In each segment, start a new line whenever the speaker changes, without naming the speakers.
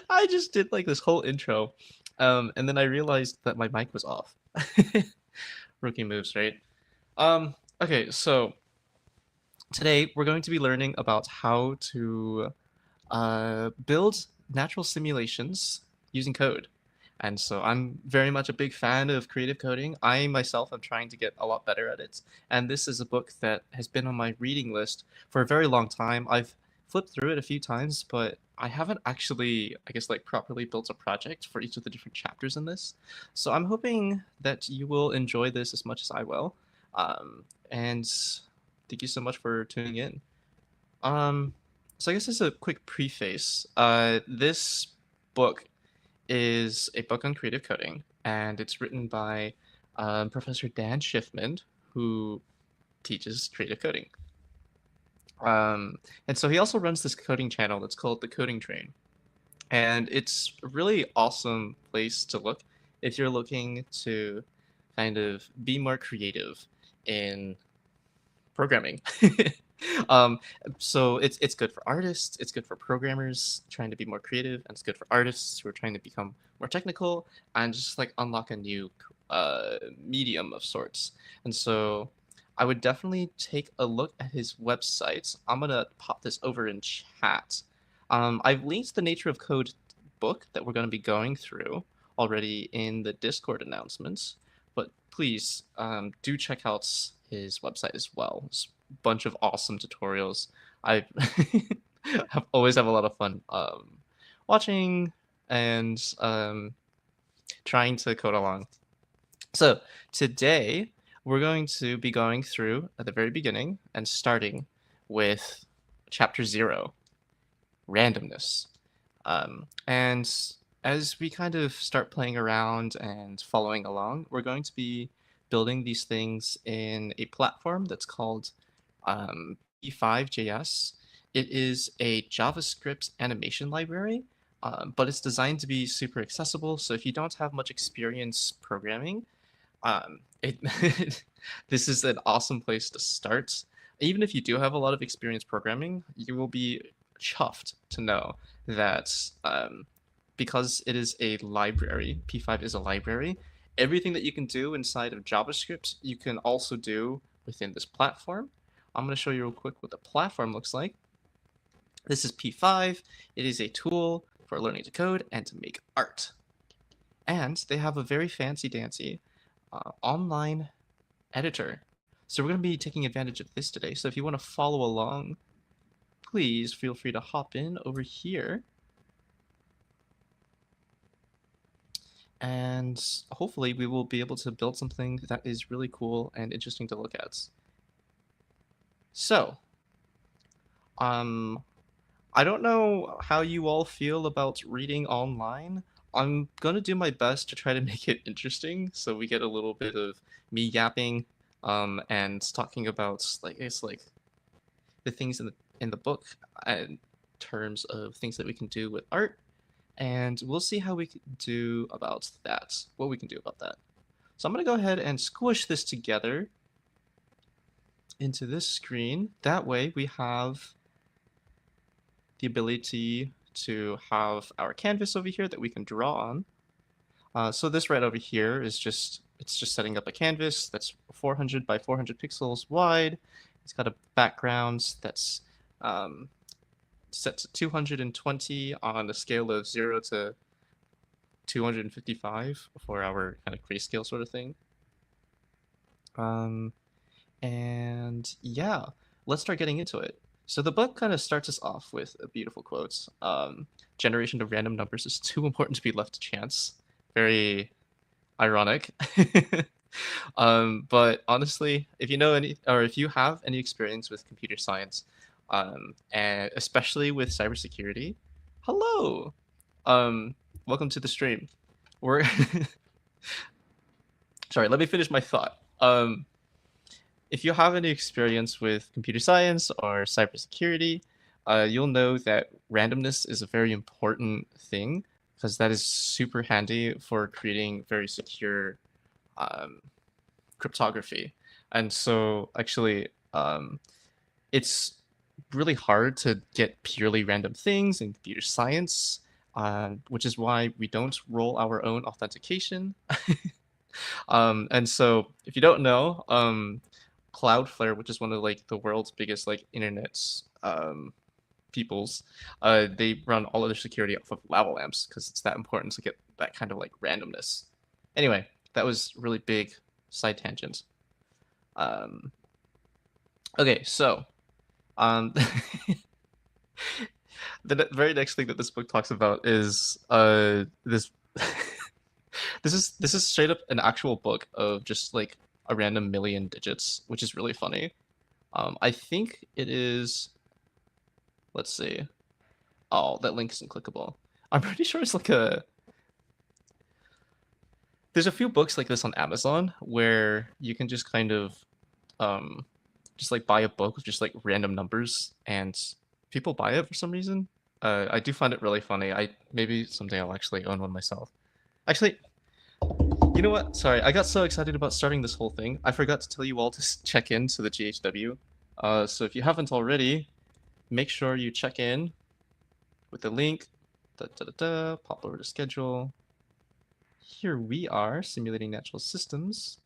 I just did like this whole intro, and then I realized that my mic was off. Rookie moves, right? Okay, so today we're going to be learning about how to build natural simulations using code. And so I'm very much a big fan of creative coding. I myself am trying to get a lot better at it. And this is a book that has been on my reading list for a very long time. I've flipped through it a few times, but I haven't actually, I guess, like properly built a project for each of the different chapters in this. So I'm hoping that you will enjoy this as much as I will. And thank you so much for tuning in. Um, so I guess as a quick preface, this book is a book on creative coding, and it's written by Professor Dan Schiffman, who teaches creative coding. And so he also runs this coding channel that's called the Coding Train, and it's a really awesome place to look if you're looking to kind of be more creative in programming. um, so it's good for artists, it's good for programmers trying to be more creative, and it's good for artists who are trying to become more technical and just like unlock a new medium of sorts. And so I would definitely take a look at his website. I'm gonna pop this over in chat. I've linked the Nature of Code book that we're going to be going through already in the Discord announcements, but please do check out his website as well. It's a bunch of awesome tutorials. I have always have a lot of fun watching and trying to code along. So today we're going to be going through at the very beginning and starting with chapter 0, randomness. And as we kind of start playing around and following along, we're going to be building these things in a platform that's called P5JS. It is a JavaScript animation library, but it's designed to be super accessible. So if you don't have much experience programming, it this is an awesome place to start. Even if you do have a lot of experience programming, you will be chuffed to know that because it is a library, P5 is a library, everything that you can do inside of JavaScript, you can also do within this platform. I'm going to show you real quick what the platform looks like. This is P5. It is a tool for learning to code and to make art. And they have a very fancy dancy online editor. So we're going to be taking advantage of this today. So if you want to follow along, please feel free to hop in over here. And hopefully we will be able to build something that is really cool and interesting to look at. So, I don't know how you all feel about reading online. I'm going to do my best to try to make it interesting so we get a little bit of me yapping and talking about like the things in the book in terms of things that we can do with art, and we'll see how we can do about that. What we can do about that. So I'm going to go ahead and squish this together into this screen. That way we have the ability to have our canvas over here that we can draw on. So this right over here is just setting up a canvas that's 400 by 400 pixels wide. It's got a background that's set to 220 on a scale of 0 to 255 for our kind of grayscale sort of thing. And yeah, let's start getting into it. So the book kind of starts us off with a beautiful quote. Generation of random numbers is too important to be left to chance. Very ironic. But honestly, if you know any, or if you have any experience with computer science, and especially with cybersecurity, hello, welcome to the stream. We're sorry. Let me finish my thought. If you have any experience with computer science or cybersecurity, you'll know that randomness is a very important thing because that is super handy for creating very secure cryptography. And so actually, it's really hard to get purely random things in computer science. which is why we don't roll our own authentication. And so if you don't know, Cloudflare, which is one of like the world's biggest like internet's peoples, they run all of their security off of lava lamps because it's that important to get that kind of like randomness. Anyway, that was really big side tangent. Um, okay, so um, the very next thing that this book talks about is this. This is straight up an actual book of just like a random million digits, which is really funny. I think it is. Let's see. Oh, that link isn't clickable. I'm pretty sure it's like a. There's a few books like this on Amazon where you can just kind of, um, just like buy a book with just like random numbers, and people buy it for some reason. I do find it really funny. I maybe someday I'll actually own one myself. Actually, you know what? Sorry, I got so excited about starting this whole thing. I forgot to tell you all to check in to the GHW. So if you haven't already, make sure you check in with the link. Pop over to schedule. Here we are, simulating natural systems.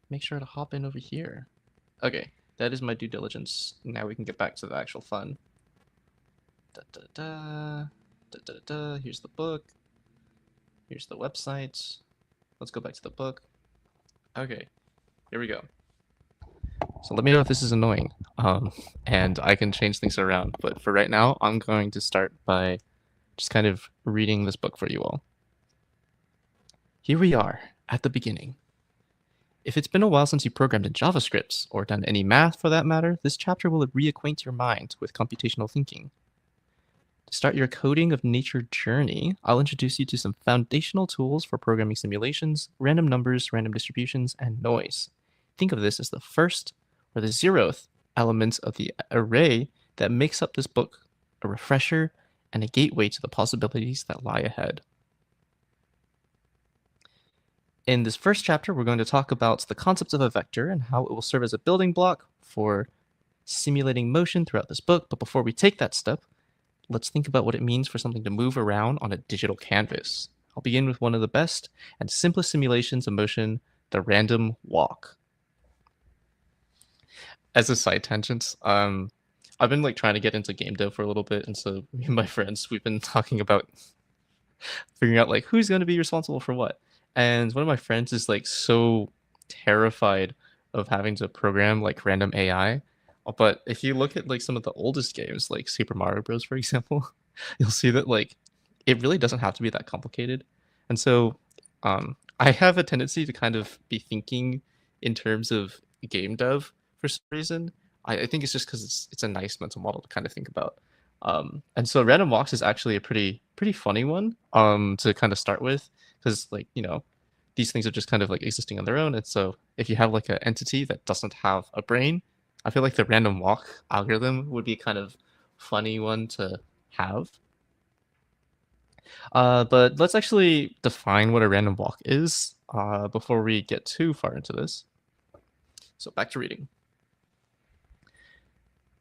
Make sure to hop in over here. Okay, that is my due diligence. Now we can get back to the actual fun. Here's the book. Here's the website. Let's go back to the book. Okay, here we go. So let me know if this is annoying, and I can change things around. But for right now, I'm going to start by just kind of reading this book for you all. Here we are at the beginning. If it's been a while since you programmed in JavaScript, or done any math for that matter, this chapter will reacquaint your mind with computational thinking. To start your coding of nature journey, I'll introduce you to some foundational tools for programming simulations, random numbers, random distributions, and noise. Think of this as the first or the 0th element of the array that makes up this book, a refresher and a gateway to the possibilities that lie ahead. In this first chapter, we're going to talk about the concept of a vector and how it will serve as a building block for simulating motion throughout this book. But before we take that step, let's think about what it means for something to move around on a digital canvas. I'll begin with one of the best and simplest simulations of motion, the random walk. As a side tangent, I've been like trying to get into game dev for a little bit, and so me and my friends, we've been talking about figuring out like who's going to be responsible for what. And one of my friends is like so terrified of having to program like random AI. But if you look at like some of the oldest games, like Super Mario Bros, for example, you'll see that like it really doesn't have to be that complicated. And so I have a tendency to kind of be thinking in terms of game dev for some reason. I think it's just because it's a nice mental model to kind of think about. And so random walks is actually a pretty funny one to kind of start with, because like, you know, these things are just kind of like existing on their own. And so if you have like an entity that doesn't have a brain, I feel like the random walk algorithm would be kind of funny one to have. But let's actually define what a random walk is before we get too far into this. So back to reading.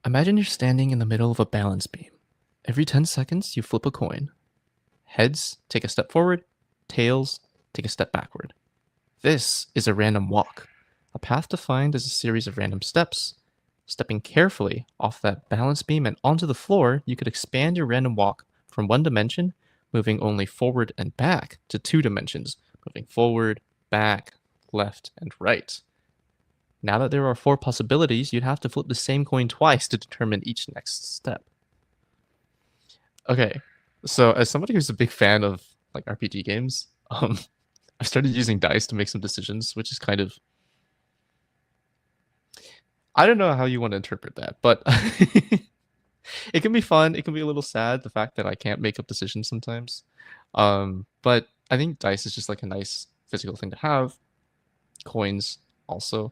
Imagine you're standing in the middle of a balance beam. Every 10 seconds, you flip a coin. Heads, take a step forward. Tails, take a step backward. This is a random walk. A path defined as a series of random steps. Stepping carefully off that balance beam and onto the floor, you could expand your random walk from 1 dimension, moving only forward and back, to 2 dimensions, moving forward, back, left, and right. Now that there are 4 possibilities, you'd have to flip the same coin twice to determine each next step. Okay, so as somebody who's a big fan of like RPG games, I started using dice to make some decisions, which is kind of, I don't know how you want to interpret that, but it can be fun. It can be a little sad, the fact that I can't make up decisions sometimes. But I think dice is just like a nice physical thing to have. Coins also.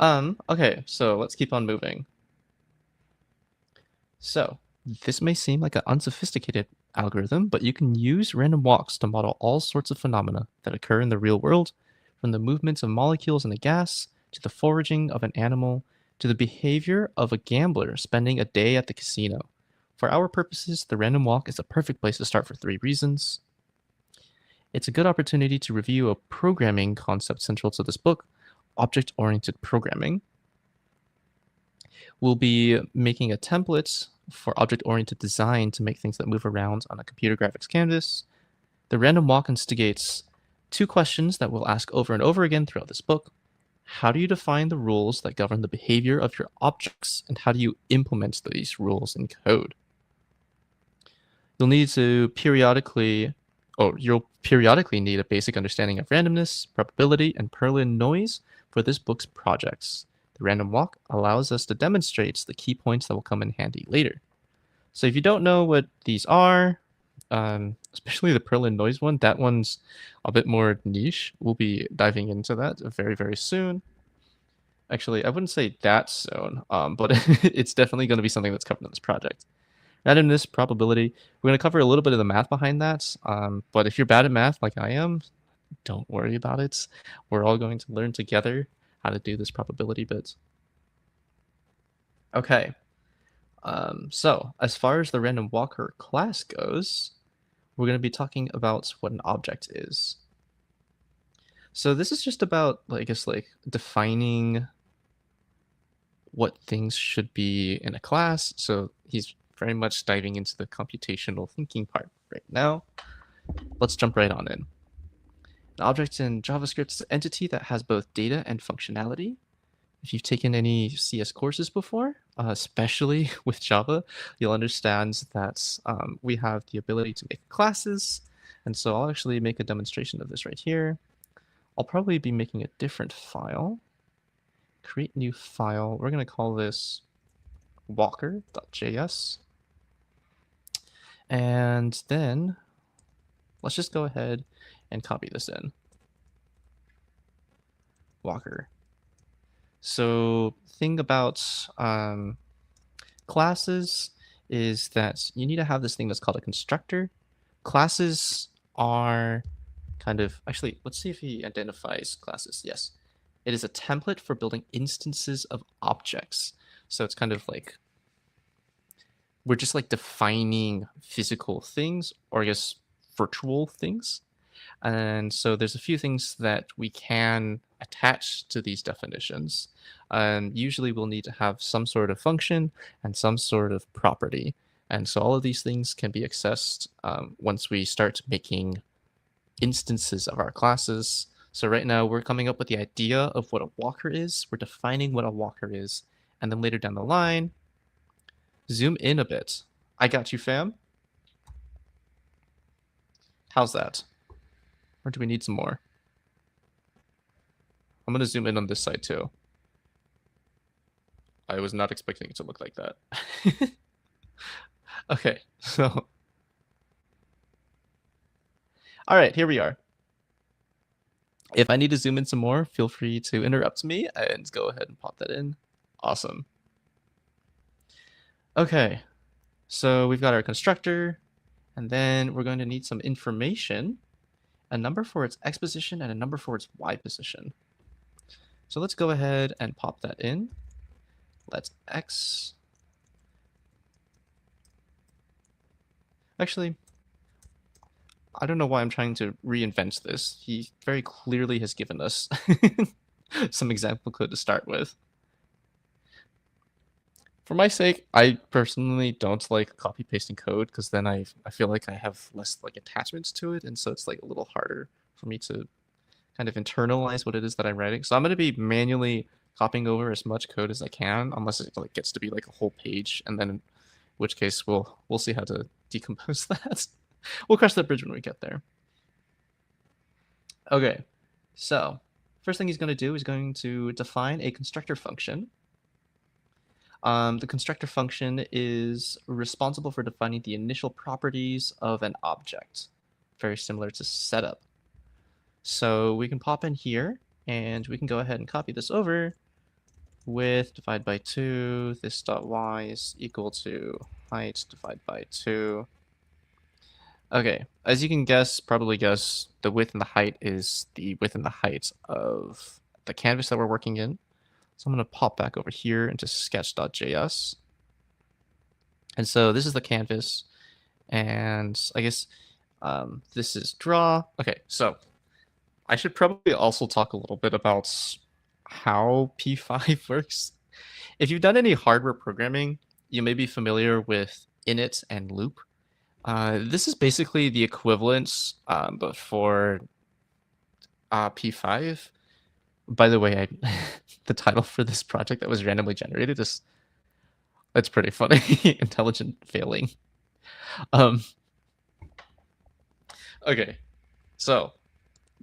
Okay, so let's keep on moving. So this may seem like an unsophisticated algorithm, but you can use random walks to model all sorts of phenomena that occur in the real world, from the movements of molecules in a gas, to the foraging of an animal, to the behavior of a gambler spending a day at the casino. For our purposes, the random walk is a perfect place to start for 3 reasons. It's a good opportunity to review a programming concept central to this book, object-oriented programming. We'll be making a template for object-oriented design to make things that move around on a computer graphics canvas. The random walk instigates 2 questions that we'll ask over and over again throughout this book. How do you define the rules that govern the behavior of your objects, and how do you implement these rules in code? You'll periodically need a basic understanding of randomness, probability, and Perlin noise for this book's projects. The random walk allows us to demonstrate the key points that will come in handy later. So if you don't know what these are, especially the Perlin noise one, that one's a bit more niche. We'll be diving into that very, very soon. Actually, I wouldn't say that soon, but it's definitely going to be something that's covered in this project. Randomness, probability. We're going to cover a little bit of the math behind that. But if you're bad at math like I am, don't worry about it. We're all going to learn together how to do this probability bit. Okay. So as far as the random walker class goes, we're going to be talking about what an object is. So this is just about, I guess, like defining what things should be in a class. So he's very much diving into the computational thinking part right now. Let's jump right on in. An object in JavaScript is an entity that has both data and functionality. If you've taken any CS courses before, especially with Java, you'll understand that we have the ability to make classes. And so I'll actually make a demonstration of this right here. I'll probably be making a different file. Create new file. We're going to call this walker.js. And then let's just go ahead and copy this in. Walker. So thing about classes is that you need to have this thing that's called a constructor. Classes are kind of, actually, let's see if he identifies classes. Yes. It is a template for building instances of objects. So it's kind of like, we're just like defining physical things, or I guess virtual things. And so there's a few things that we can attach to these definitions. Usually we'll need to have some sort of function and some sort of property. And so all of these things can be accessed once we start making instances of our classes. So right now we're coming up with the idea of what a walker is. We're defining what a walker is. And then later down the line, zoom in a bit. I got you, fam. How's that? Or do we need some more? I'm going to zoom in on this side too. I was not expecting it to look like that. Okay, so. All right, here we are. If I need to zoom in some more, feel free to interrupt me and go ahead and pop that in. Awesome. Okay, so we've got our constructor, and then we're going to need some information, a number for its x position and a number for its y position. So let's go ahead and pop that in. Let's x. Actually, I don't know why I'm trying to reinvent this. He very clearly has given us some example code to start with. For my sake, I personally don't like copy pasting code because then I feel like I have less like attachments to it, and so it's like a little harder for me to kind of internalize what it is that I'm writing. So I'm going to be manually copying over as much code as I can, unless it like gets to be like a whole page, and then in which case we'll see how to decompose that. We'll cross that bridge when we get there. Okay, so first thing he's going to do is going to define a constructor function. The constructor function is responsible for defining the initial properties of an object, very similar to setup. So we can pop in here and we can go ahead and copy this over with divide by 2, this dot y is equal to height divide by 2. Okay, as you can probably guess, the width and the height is the width and the height of the canvas that we're working in. So I'm going to pop back over here into sketch.js. And so this is the canvas. And I guess this is draw. Okay, so I should probably also talk a little bit about how P5 works. If you've done any hardware programming, you may be familiar with init and loop. This is basically the equivalent, but for P5. By the way, the title for this project that was randomly generated is it's pretty funny. Intelligent failing. Um, okay, so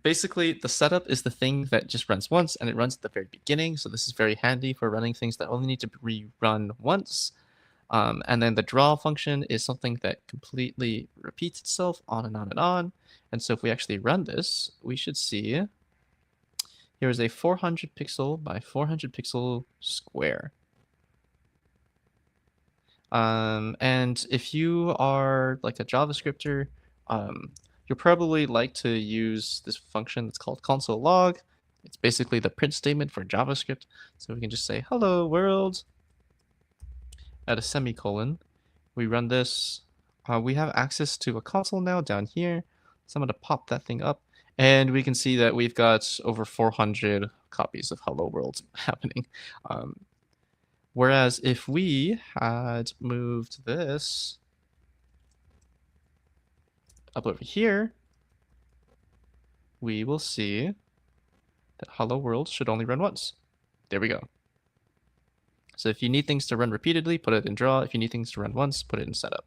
basically the setup is the thing that just runs once and it runs at the very beginning. So this is very handy for running things that only need to be rerun once. And then the draw function is something that completely repeats itself on and on and on. And so if we actually run this, we should see here is a 400 pixel by 400 pixel square. And if you are like a JavaScripter, you'll probably like to use this function that's called console log. It's basically the print statement for JavaScript. So we can just say, hello world, at a semicolon. We run this. We have access to a console now down here. So I'm going to pop that thing up. And we can see that we've got over 400 copies of Hello World happening. Whereas if we had moved this up over here, we will see that Hello World should only run once. There we go. So if you need things to run repeatedly, put it in draw. If you need things to run once, put it in setup.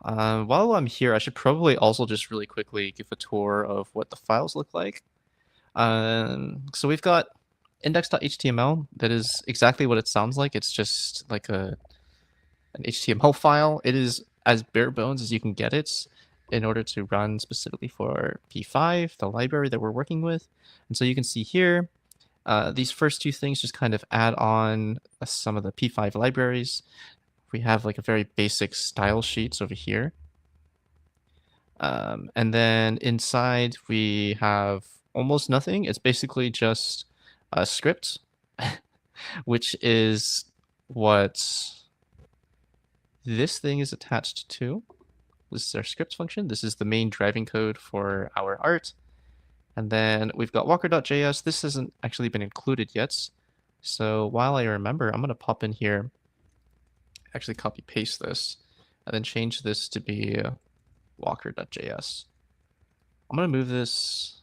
While I'm here, I should probably also just really quickly give a tour of what the files look like. So we've got index.html. That is exactly what it sounds like. It's just like an HTML file. It is as bare bones as you can get it in order to run specifically for P5, the library that we're working with. And so you can see here, these first two things just kind of add on some of the P5 libraries. We have like a very basic style sheets over here. And then inside we have almost nothing. It's basically just a script, which is what this thing is attached to. This is our script function. This is the main driving code for our art. And then we've got walker.js. This hasn't actually been included yet. So while I remember, I'm going to pop in here, actually copy paste this, and then change this to be walker.js. I'm going to move this.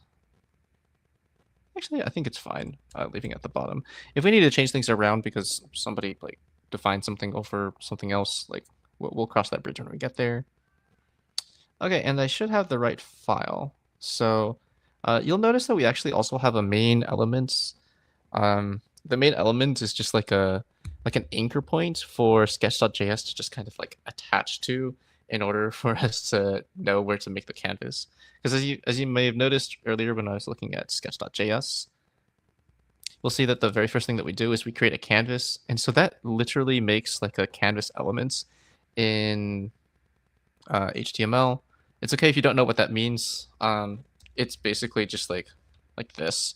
Actually, I think it's fine leaving it at the bottom. If we need to change things around because somebody like defined something over something else, like we'll cross that bridge when we get there. Okay, and I should have the right file. So you'll notice that we actually also have a main element. The main element is just like an anchor point for sketch.js to just kind of like attach to in order for us to know where to make the canvas. Because as you may have noticed earlier when I was looking at sketch.js, we'll see that the very first thing that we do is we create a canvas. And so that literally makes like a canvas element in HTML. It's okay if you don't know what that means. It's basically just like this.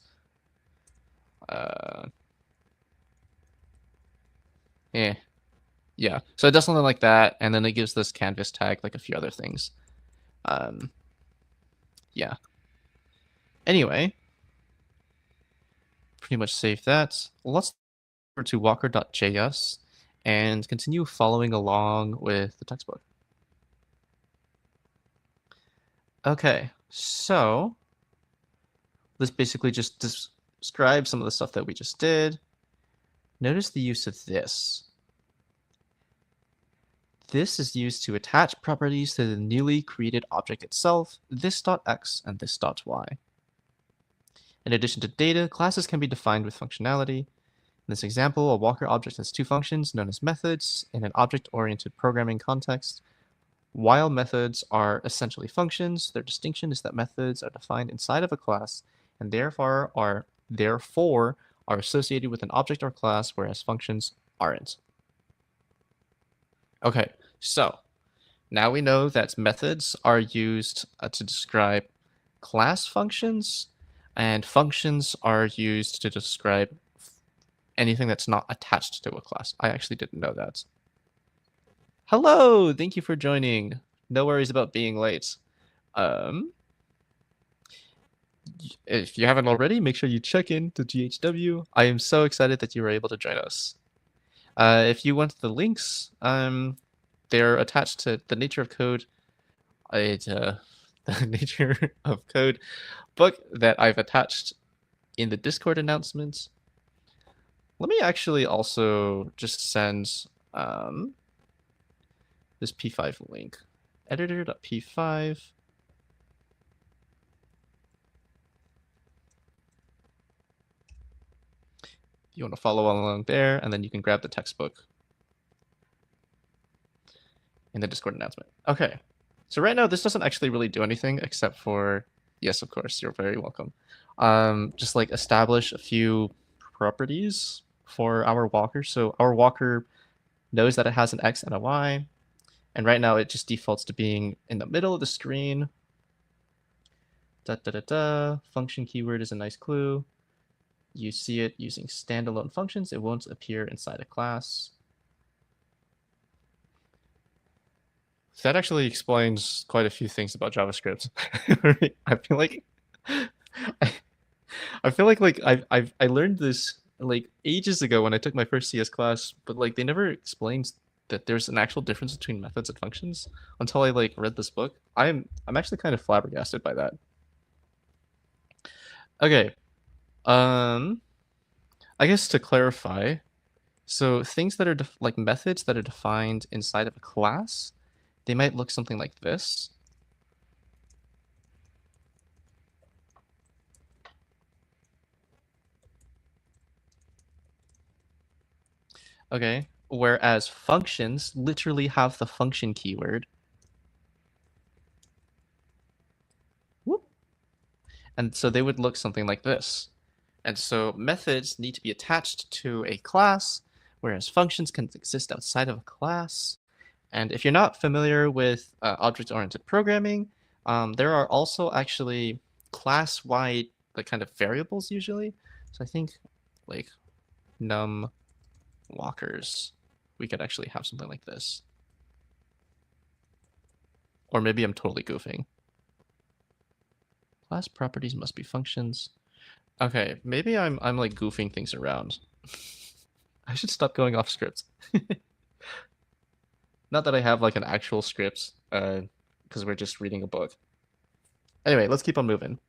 Yeah. So it does something like that, and then it gives this canvas tag like a few other things. Yeah. Anyway, pretty much save that. Let's go to walker.js and continue following along with the textbook. Okay, so this basically just describes some of the stuff that we just did. Notice the use of this. This is used to attach properties to the newly created object itself, this.x and this.y. In addition to data, classes can be defined with functionality. In this example, a Walker object has two functions known as methods in an object-oriented programming context. While methods are essentially functions, their distinction is that methods are defined inside of a class and therefore are associated with an object or class, whereas functions aren't. Okay, so now we know that methods are used to describe class functions, and functions are used to describe anything that's not attached to a class. I actually didn't know that. Hello, thank you for joining. No worries about being late. Um, if you haven't already, make sure you check in to GHW. I am so excited that you were able to join us. If you want the links, they're attached to the Nature of Code. The Nature of Code book that I've attached in the Discord announcements. Let me actually also just send this P5 link. Editor.p5. You want to follow along there, and then you can grab the textbook in the Discord announcement. Okay, so right now this doesn't actually really do anything except for, yes, of course, you're very welcome. Just like establish a few properties for our walker. So our walker knows that it has an X and a Y, and right now it just defaults to being in the middle of the screen. Function keyword is a nice clue. You see it using standalone functions. It won't appear inside a class. That actually explains quite a few things about JavaScript. I feel like I feel like I learned this like ages ago when I took my first CS class, but like they never explained that there's an actual difference between methods and functions until I like read this book. I'm actually kind of flabbergasted by that. Okay. I guess to clarify, so things that are like methods that are defined inside of a class, they might look something like this. Okay. Whereas functions literally have the function keyword. Whoop. And so they would look something like this. And so methods need to be attached to a class, whereas functions can exist outside of a class. And if you're not familiar with object-oriented programming, there are also actually class-wide like kind of variables usually. So I think like num walkers, we could actually have something like this. Or maybe I'm totally goofing. Class properties must be functions. Okay, maybe I'm like goofing things around. I should stop going off script. Not that I have like an actual script, because we're just reading a book. Anyway, let's keep on moving.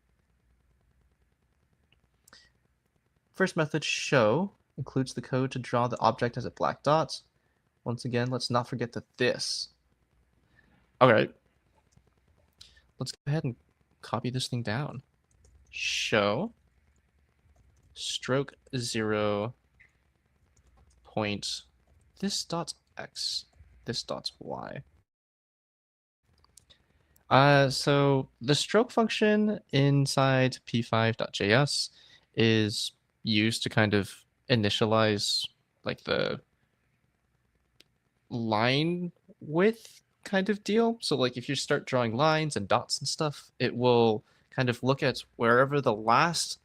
First method, show, includes the code to draw the object as a black dot. Once again, let's not forget the this. All right. Let's go ahead and copy this thing down. Show stroke 0 point this dot x, this dot y. So the stroke function inside p5.js is used to kind of initialize like the line width kind of deal. So like if you start drawing lines and dots and stuff, it will kind of look at wherever the last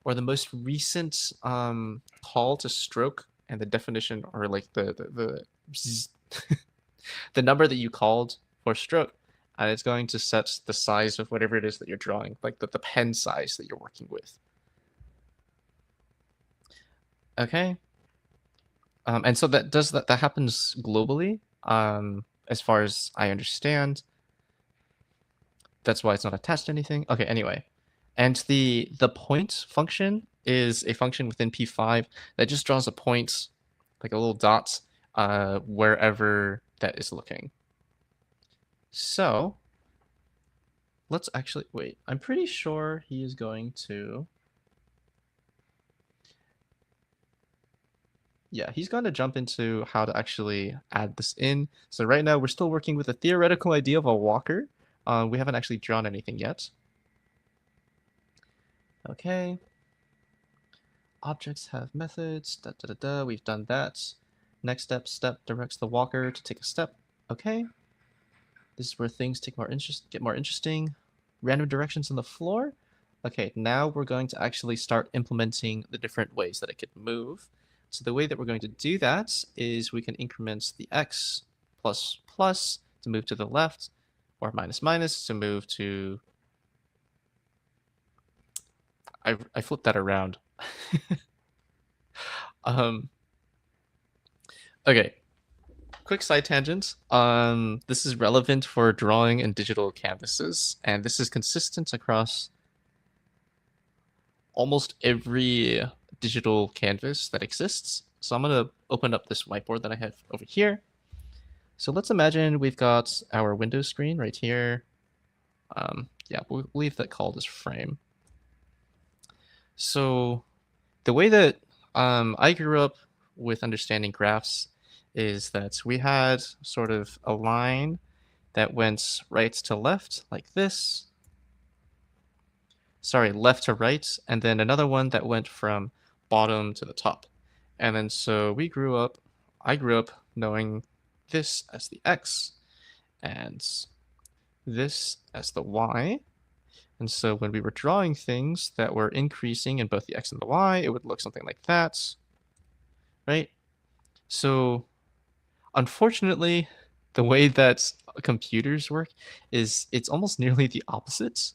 or the most recent call to stroke and the definition or like the the number that you called for stroke, and it's going to set the size of whatever it is that you're drawing, like the pen size that you're working with. Okay. And so that happens globally, as far as I understand. That's why it's not attached to anything. Okay, anyway. And the point function is a function within P5 that just draws a point, like a little dot, wherever that is looking. So let's actually wait. I'm pretty sure he is going to. Yeah, he's going to jump into how to actually add this in. So right now we're still working with a theoretical idea of a walker. We haven't actually drawn anything yet. Okay. Objects have methods. We've done that. Next step directs the walker to take a step. Okay. This is where things get more interesting. Random directions on the floor. Okay, now we're going to actually start implementing the different ways that it could move. So the way that we're going to do that is we can increment the x plus plus to move to the left, or minus minus to move to... I flipped that around. um, okay, quick side tangent. This is relevant for drawing in digital canvases, and this is consistent across almost every digital canvas that exists. So I'm going to open up this whiteboard that I have over here. So let's imagine we've got our window screen right here. Yeah, we'll leave that called as frame. So the way that I grew up with understanding graphs is that we had sort of a line that went right to left like this. Sorry, left to right, and then another one that went from bottom to the top. And then so I grew up knowing this as the x and this as the y. And so when we were drawing things that were increasing in both the x and the y, it would look something like that, right? So unfortunately, the way that computers work is it's almost nearly the opposite.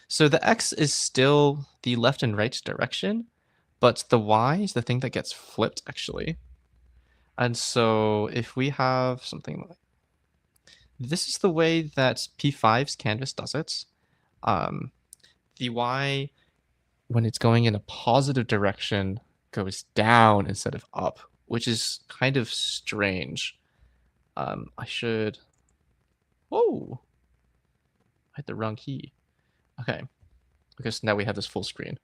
So the x is still the left and right direction, but the y is the thing that gets flipped, actually. And so if we have something like... This is the way that P5's canvas does it. The y, when it's going in a positive direction, goes down instead of up, which is kind of strange. I should... Whoa! I hit the wrong key. Okay. Because now we have this full screen.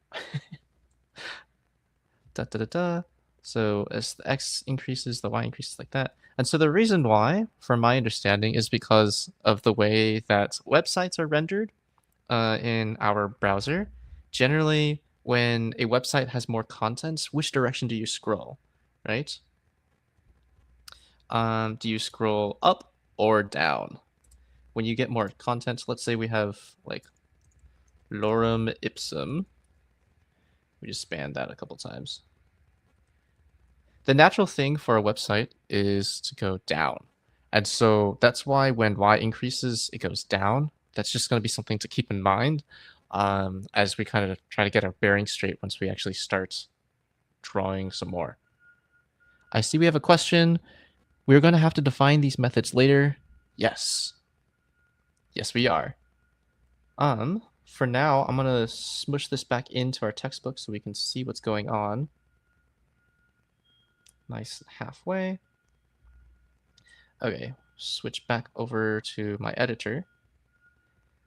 Da, da, da, da. So as the x increases, the y increases like that. And so the reason why, from my understanding, is because of the way that websites are rendered in our browser. Generally, when a website has more content, which direction do you scroll, right? Do you scroll up or down? When you get more content, let's say we have like lorem ipsum. We just span that a couple times. The natural thing for a website is to go down. And so that's why when y increases, it goes down. That's just going to be something to keep in mind as we kind of try to get our bearings straight once we actually start drawing some more. I see we have a question. We're going to have to define these methods later. Yes. Yes, we are. For now, I'm going to smush this back into our textbook so we can see what's going on. Nice halfway. Okay, switch back over to my editor.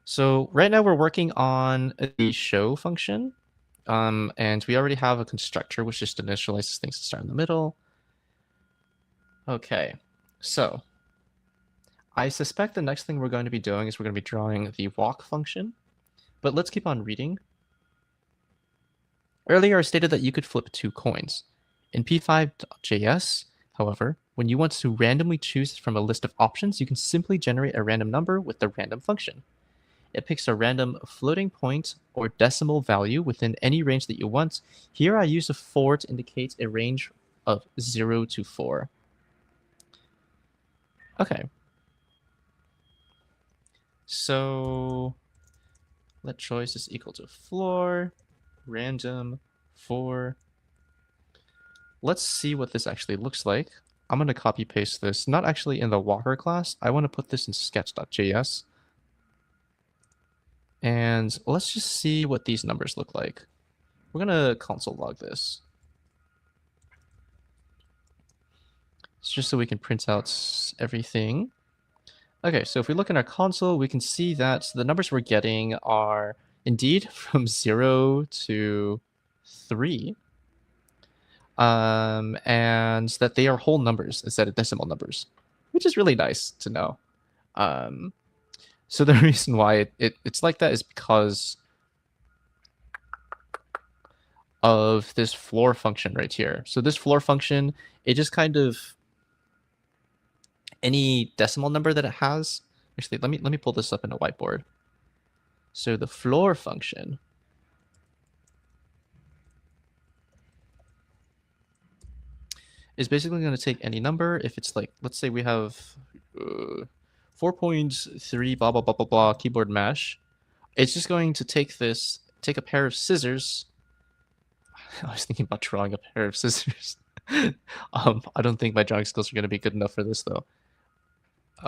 So right now we're working on the show function. And we already have a constructor which just initializes things to start in the middle. Okay, so I suspect the next thing we're going to be doing is we're going to be drawing the walk function. But let's keep on reading. Earlier I stated that you could flip 2 coins. In p5.js, however, when you want to randomly choose from a list of options, you can simply generate a random number with the random function. It picks a random floating point or decimal value within any range that you want. Here I use a 4 to indicate a range of 0 to 4. Okay. So let choice is equal to floor, random, 4. Let's see what this actually looks like. I'm going to copy paste this, not actually in the Walker class. I want to put this in sketch.js. And let's just see what these numbers look like. We're going to console log this. It's just so we can print out everything. Okay, so if we look in our console, we can see that the numbers we're getting are indeed from 0 to 3. And that they are whole numbers instead of decimal numbers, which is really nice to know. So the reason why it's like that is because of this floor function right here. So this floor function, it just kind of, any decimal number that it has. Actually, let me pull this up in a whiteboard. So the floor function is basically going to take any number. If it's like, let's say we have 4.3 blah, blah, blah, blah, blah, keyboard mash. It's just going to take a pair of scissors. I was thinking about drawing a pair of scissors. I don't think my drawing skills are going to be good enough for this, though.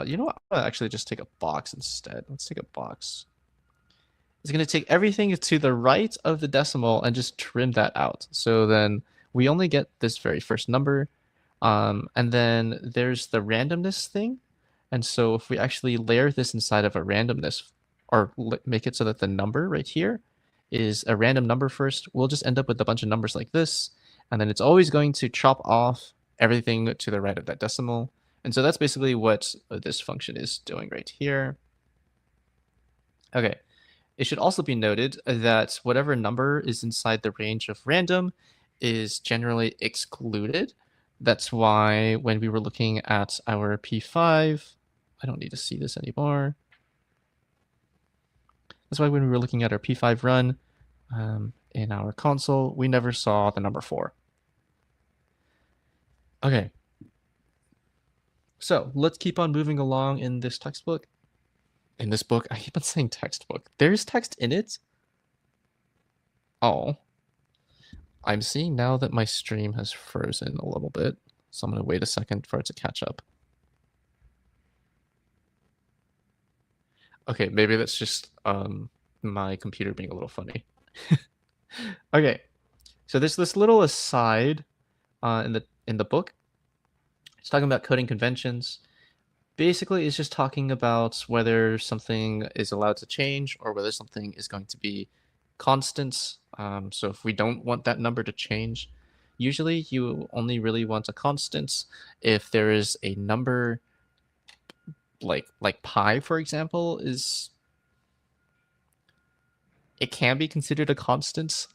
You know what? I'm going to actually just take a box instead. Let's take a box. It's going to take everything to the right of the decimal and just trim that out. So then we only get this very first number. And then there's the randomness thing. And so if we actually layer this inside of a randomness, or make it so that the number right here is a random number first, we'll just end up with a bunch of numbers like this. And then it's always going to chop off everything to the right of that decimal. And so that's basically what this function is doing right here. Okay. It should also be noted that whatever number is inside the range of random is generally excluded. That's why when we were looking at our P5, I don't need to see this anymore. That's why when we were looking at our P5 run in our console, we never saw the number 4. Okay. So let's keep on moving along in this textbook. In this book, I keep on saying textbook. There's text in it. Oh. I'm seeing now that my stream has frozen a little bit, so I'm going to wait a second for it to catch up. Okay, maybe that's just my computer being a little funny. Okay, so there's this little aside in the book. It's talking about coding conventions. Basically, it's just talking about whether something is allowed to change or whether something is going to be constant. So if we don't want that number to change, usually you only really want a constant if there is a number like pi, for example, it can be considered a constant.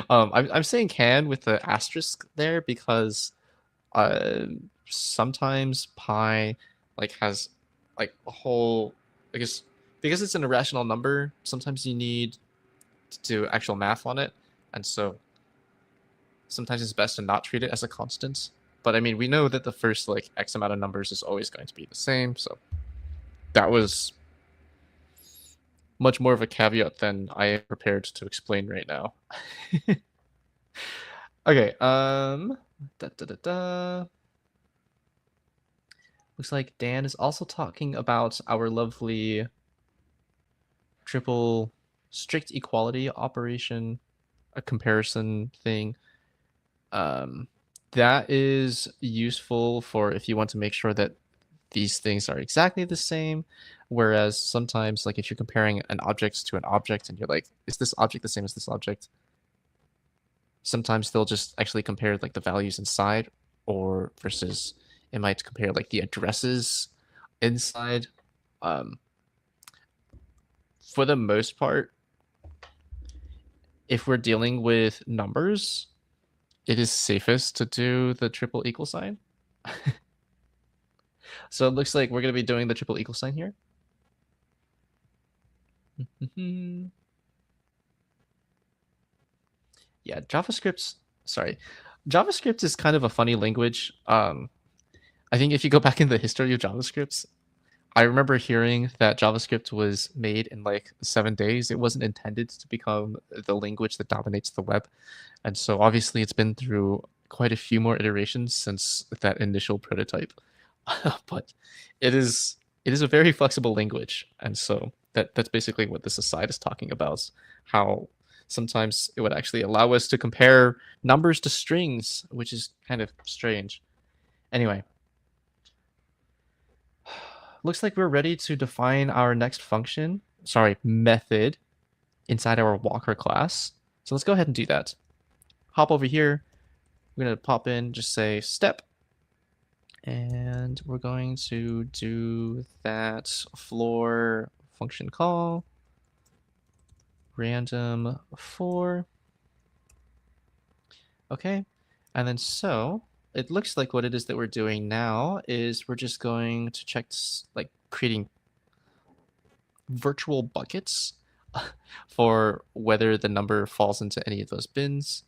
I'm saying can with the asterisk there because sometimes pi has like a whole, because it's an irrational number, sometimes you need to do actual math on it, and so sometimes it's best to not treat it as a constant. But I mean, we know that the first x amount of numbers is always going to be the same, so that was much more of a caveat than I am prepared to explain right now. Okay, looks like Dan is also talking about our lovely triple strict equality operation, a comparison thing. That is useful for if you want to make sure that these things are exactly the same. Whereas sometimes, if you're comparing an object to an object and you're like, is this object the same as this object? Sometimes they'll just actually compare the values inside, or versus it might compare the addresses inside. For the most part, if we're dealing with numbers, it is safest to do the triple equal sign. So it looks like we're going to be doing the triple equal sign here. Yeah, JavaScript is kind of a funny language. I think if you go back in the history of JavaScript, I remember hearing that JavaScript was made in 7 days. It wasn't intended to become the language that dominates the web. And so obviously it's been through quite a few more iterations since that initial prototype. But it is a very flexible language. And so that's basically what this aside is talking about, how sometimes it would actually allow us to compare numbers to strings, which is kind of strange. Anyway, looks like we're ready to define our next method inside our Walker class. So let's go ahead and do that. Hop over here. We're going to pop in, just say step. And we're going to do that floor function call, random 4. Okay. And then so it looks like what it is that we're doing now is we're just going to check creating virtual buckets for whether the number falls into any of those bins.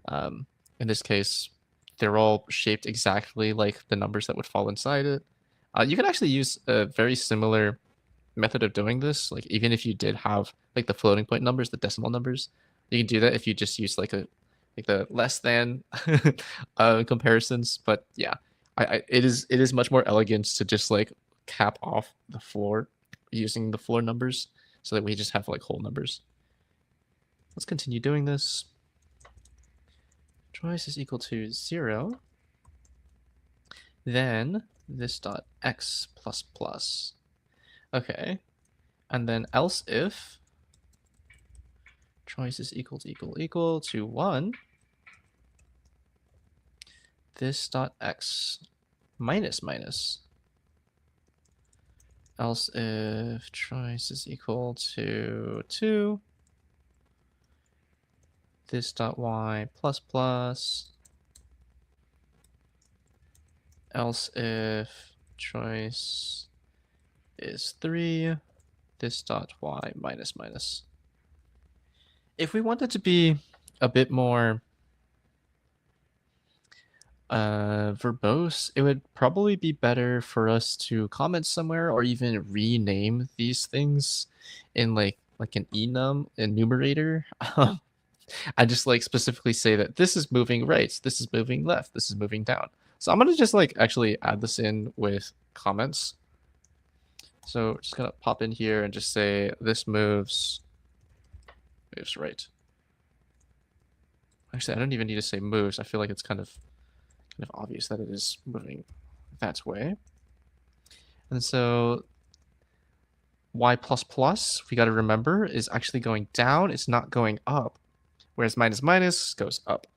Um, in this case, they're all shaped exactly like the numbers that would fall inside it. You can actually use a very similar method of doing this. Like even if you did have like the floating point numbers, the decimal numbers, you can do that if you just use like the less than comparisons. But yeah, it is much more elegant to just like cap off the floor using the floor numbers so that we just have like whole numbers. Let's continue doing this. Choice is equal to 0. Then this dot x plus plus. Okay. And then else if choice is equal to 1, this dot x minus minus. Else if choice is equal to 2, this dot y plus plus. Else if choice is 3, this dot y minus minus. If we wanted to be a bit more verbose, it would probably be better for us to comment somewhere or even rename these things in like an enumerator. I just like specifically say that this is moving right, this is moving left, this is moving down. So I'm gonna just like actually add this in with comments. So just gonna pop in here and just say this moves right. Actually, I don't even need to say moves. I feel like it's kind of obvious that it is moving that way. And so y plus plus, we got to remember, is actually going down. It's not going up. Whereas minus minus goes up.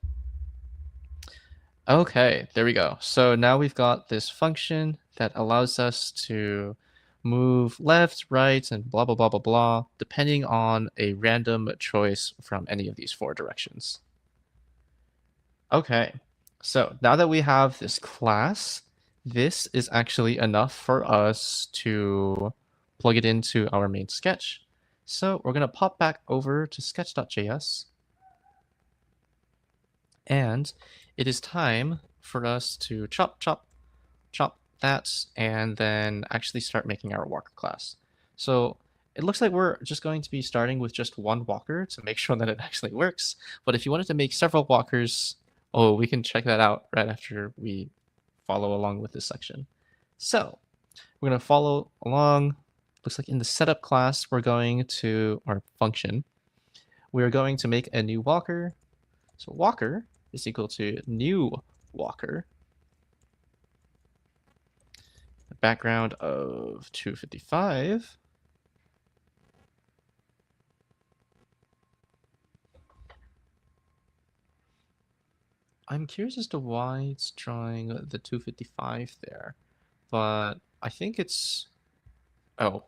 Okay, there we go. So now we've got this function that allows us to move left, right, and blah, blah, blah, blah, blah, depending on a random choice from any of these 4 directions. Okay, so now that we have this class, this is actually enough for us to plug it into our main sketch. So we're going to pop back over to sketch.js. And it is time for us to chop that, and then actually start making our walker class. So it looks like we're just going to be starting with just one walker to make sure that it actually works. But if you wanted to make several walkers, oh, we can check that out right after we follow along with this section. So we're going to follow along. Looks like in the setup class, we're going to, or function, we're going to make a new walker. So walker is equal to new walker. A background of 255. I'm curious as to why it's drawing the 255 there, but I think it's, oh.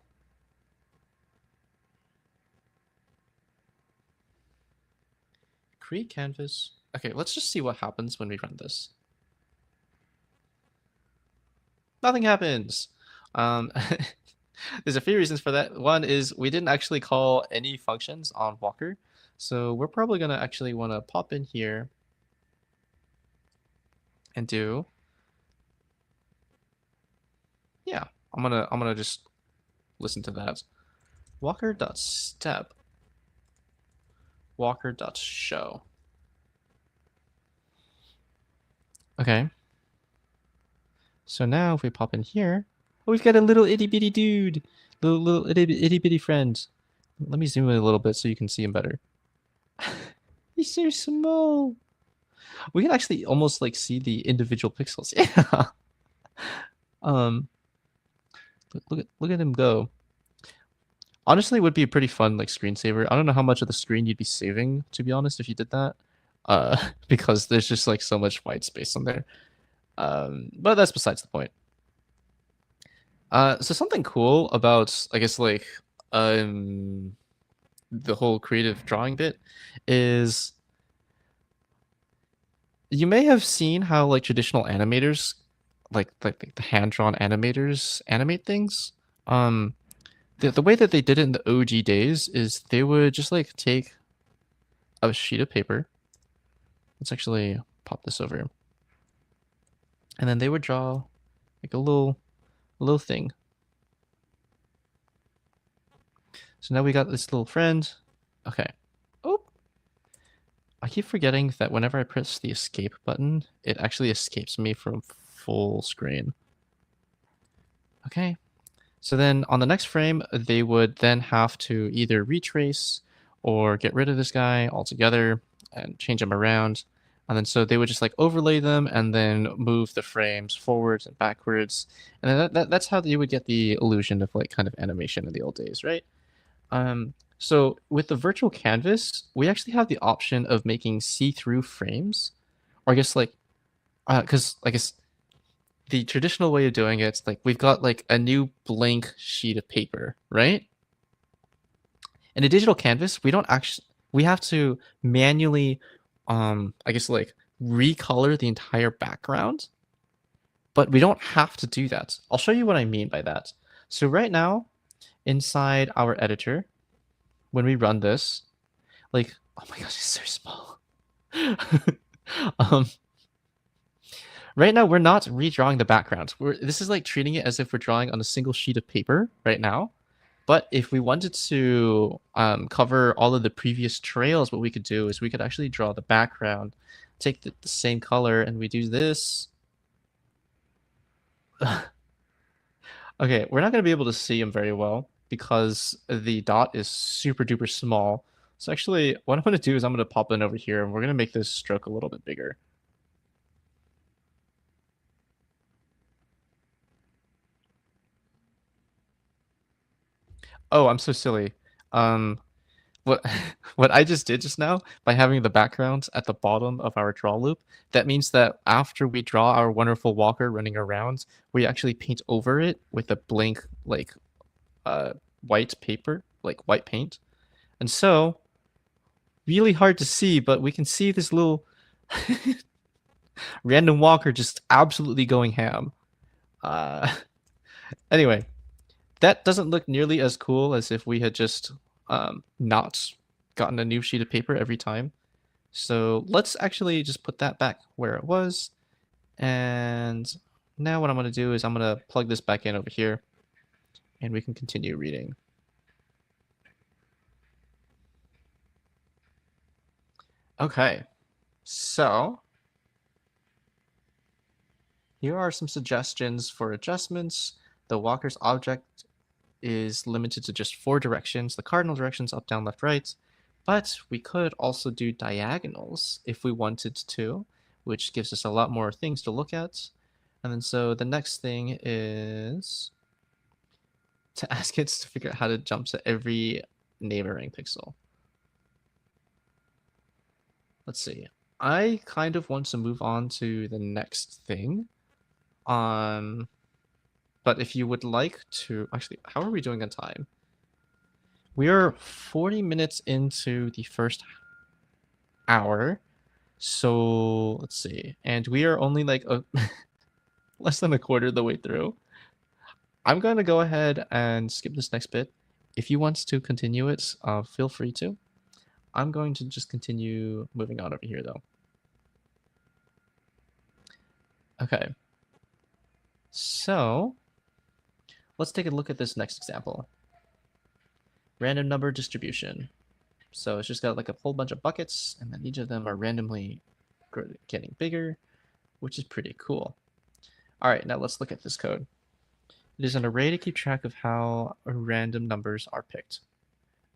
Create canvas. Okay, let's just see what happens when we run this. Nothing happens. There's a few reasons for that. One is we didn't actually call any functions on walker, so we're probably gonna actually want to pop in here and do, yeah, I'm gonna just listen to that. Walker.step walker.show. Okay. So now if we pop in here, oh, we've got a little itty bitty dude, little itty bitty friend. Let me zoom in a little bit so you can see him better. He's so small. We can actually almost like see the individual pixels. Yeah. Look at him go. Honestly, it would be a pretty fun like screensaver. I don't know how much of the screen you'd be saving, to be honest, if you did that. Because there's just like so much white space on there. But that's besides the point. So something cool about, I guess, like the whole creative drawing bit is you may have seen how like traditional animators, like the hand-drawn animators animate things. The way that they did it in the OG days is they would just like take a sheet of paper. Let's actually pop this over. And then they would draw like a little thing. So now we got this little friend. Okay. Oh, I keep forgetting that whenever I press the escape button, it actually escapes me from full screen. Okay. So then on the next frame, they would then have to either retrace or get rid of this guy altogether and change him around. And then so they would just like overlay them and then move the frames forwards and backwards. And then that's how you would get the illusion of like kind of animation in the old days, right? So with the virtual canvas, we actually have the option of making see-through frames. Or I guess like, because I guess the traditional way of doing it's like we've got like a new blank sheet of paper, right? In a digital canvas, we have to manually I guess like recolor the entire background, but we don't have to do that. I'll show you what I mean by that. So right now, inside our editor, when we run this, like, oh my gosh, it's so small. um, right now, we're not redrawing the background. This is like treating it as if we're drawing on a single sheet of paper right now. But if we wanted to cover all of the previous trails, what we could do is we could actually draw the background, take the same color, and we do this. Okay, we're not going to be able to see him very well because the dot is super duper small. So actually, what I'm going to do is I'm going to pop in over here, and we're going to make this stroke a little bit bigger. Oh, I'm so silly. What what I just did just now by having the background at the bottom of our draw loop, that means that after we draw our wonderful walker running around, we actually paint over it with a blank like white paper, like white paint. And so really hard to see, but we can see this little random walker just absolutely going ham. Uh anyway, that doesn't look nearly as cool as if we had just not gotten a new sheet of paper every time. So let's actually just put that back where it was. And now what I'm going to do is I'm going to plug this back in over here and we can continue reading. Okay, so here are some suggestions for adjustments. The walker's object is limited to just 4 directions, the cardinal directions up, down, left, right. But we could also do diagonals if we wanted to, which gives us a lot more things to look at. And then so the next thing is to ask it to figure out how to jump to every neighboring pixel. Let's see. I kind of want to move on to the next thing. But if you would like to, actually, how are we doing on time? We are 40 minutes into the first hour. So let's see. And we are only like less than a quarter of the way through. I'm going to go ahead and skip this next bit. If you want to continue it, feel free to. I'm going to just continue moving on over here though. Okay. So let's take a look at this next example. Random number distribution. So it's just got like a whole bunch of buckets, and then each of them are randomly getting bigger, which is pretty cool. All right, now let's look at this code. It is an array to keep track of how random numbers are picked.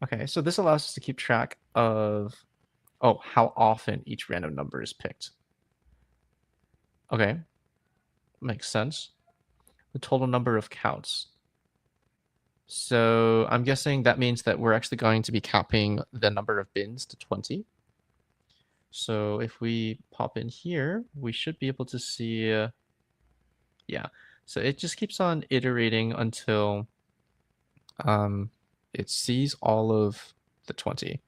Okay, so this allows us to keep track of, how often each random number is picked. Okay, makes sense. The total number of counts. So I'm guessing that means that we're actually going to be capping the number of bins to 20. So if we pop in here, we should be able to see, yeah. So it just keeps on iterating until it sees all of the 20.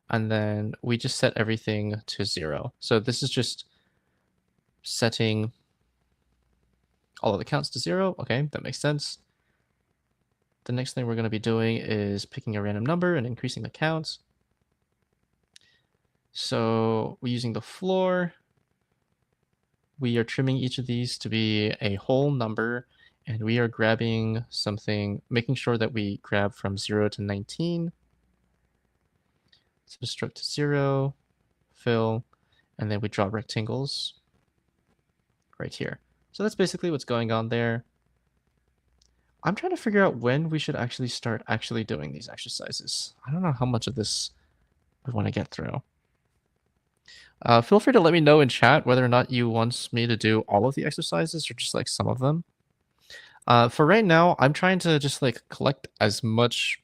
And then we just set everything to 0. So this is just setting all of the counts to 0. Okay, that makes sense. the next thing we're going to be doing is picking a random number and increasing the count. So we're using the floor. We are trimming each of these to be a whole number, and we are grabbing something, making sure that we grab from 0 to 19. So stroke to 0, fill, and then we draw rectangles right here. So that's basically what's going on there. I'm trying to figure out when we should actually start actually doing these exercises. I don't know how much of this we want to get through. Feel free to let me know in chat whether or not you want me to do all of the exercises or just like some of them. For right now, I'm trying to just like collect as much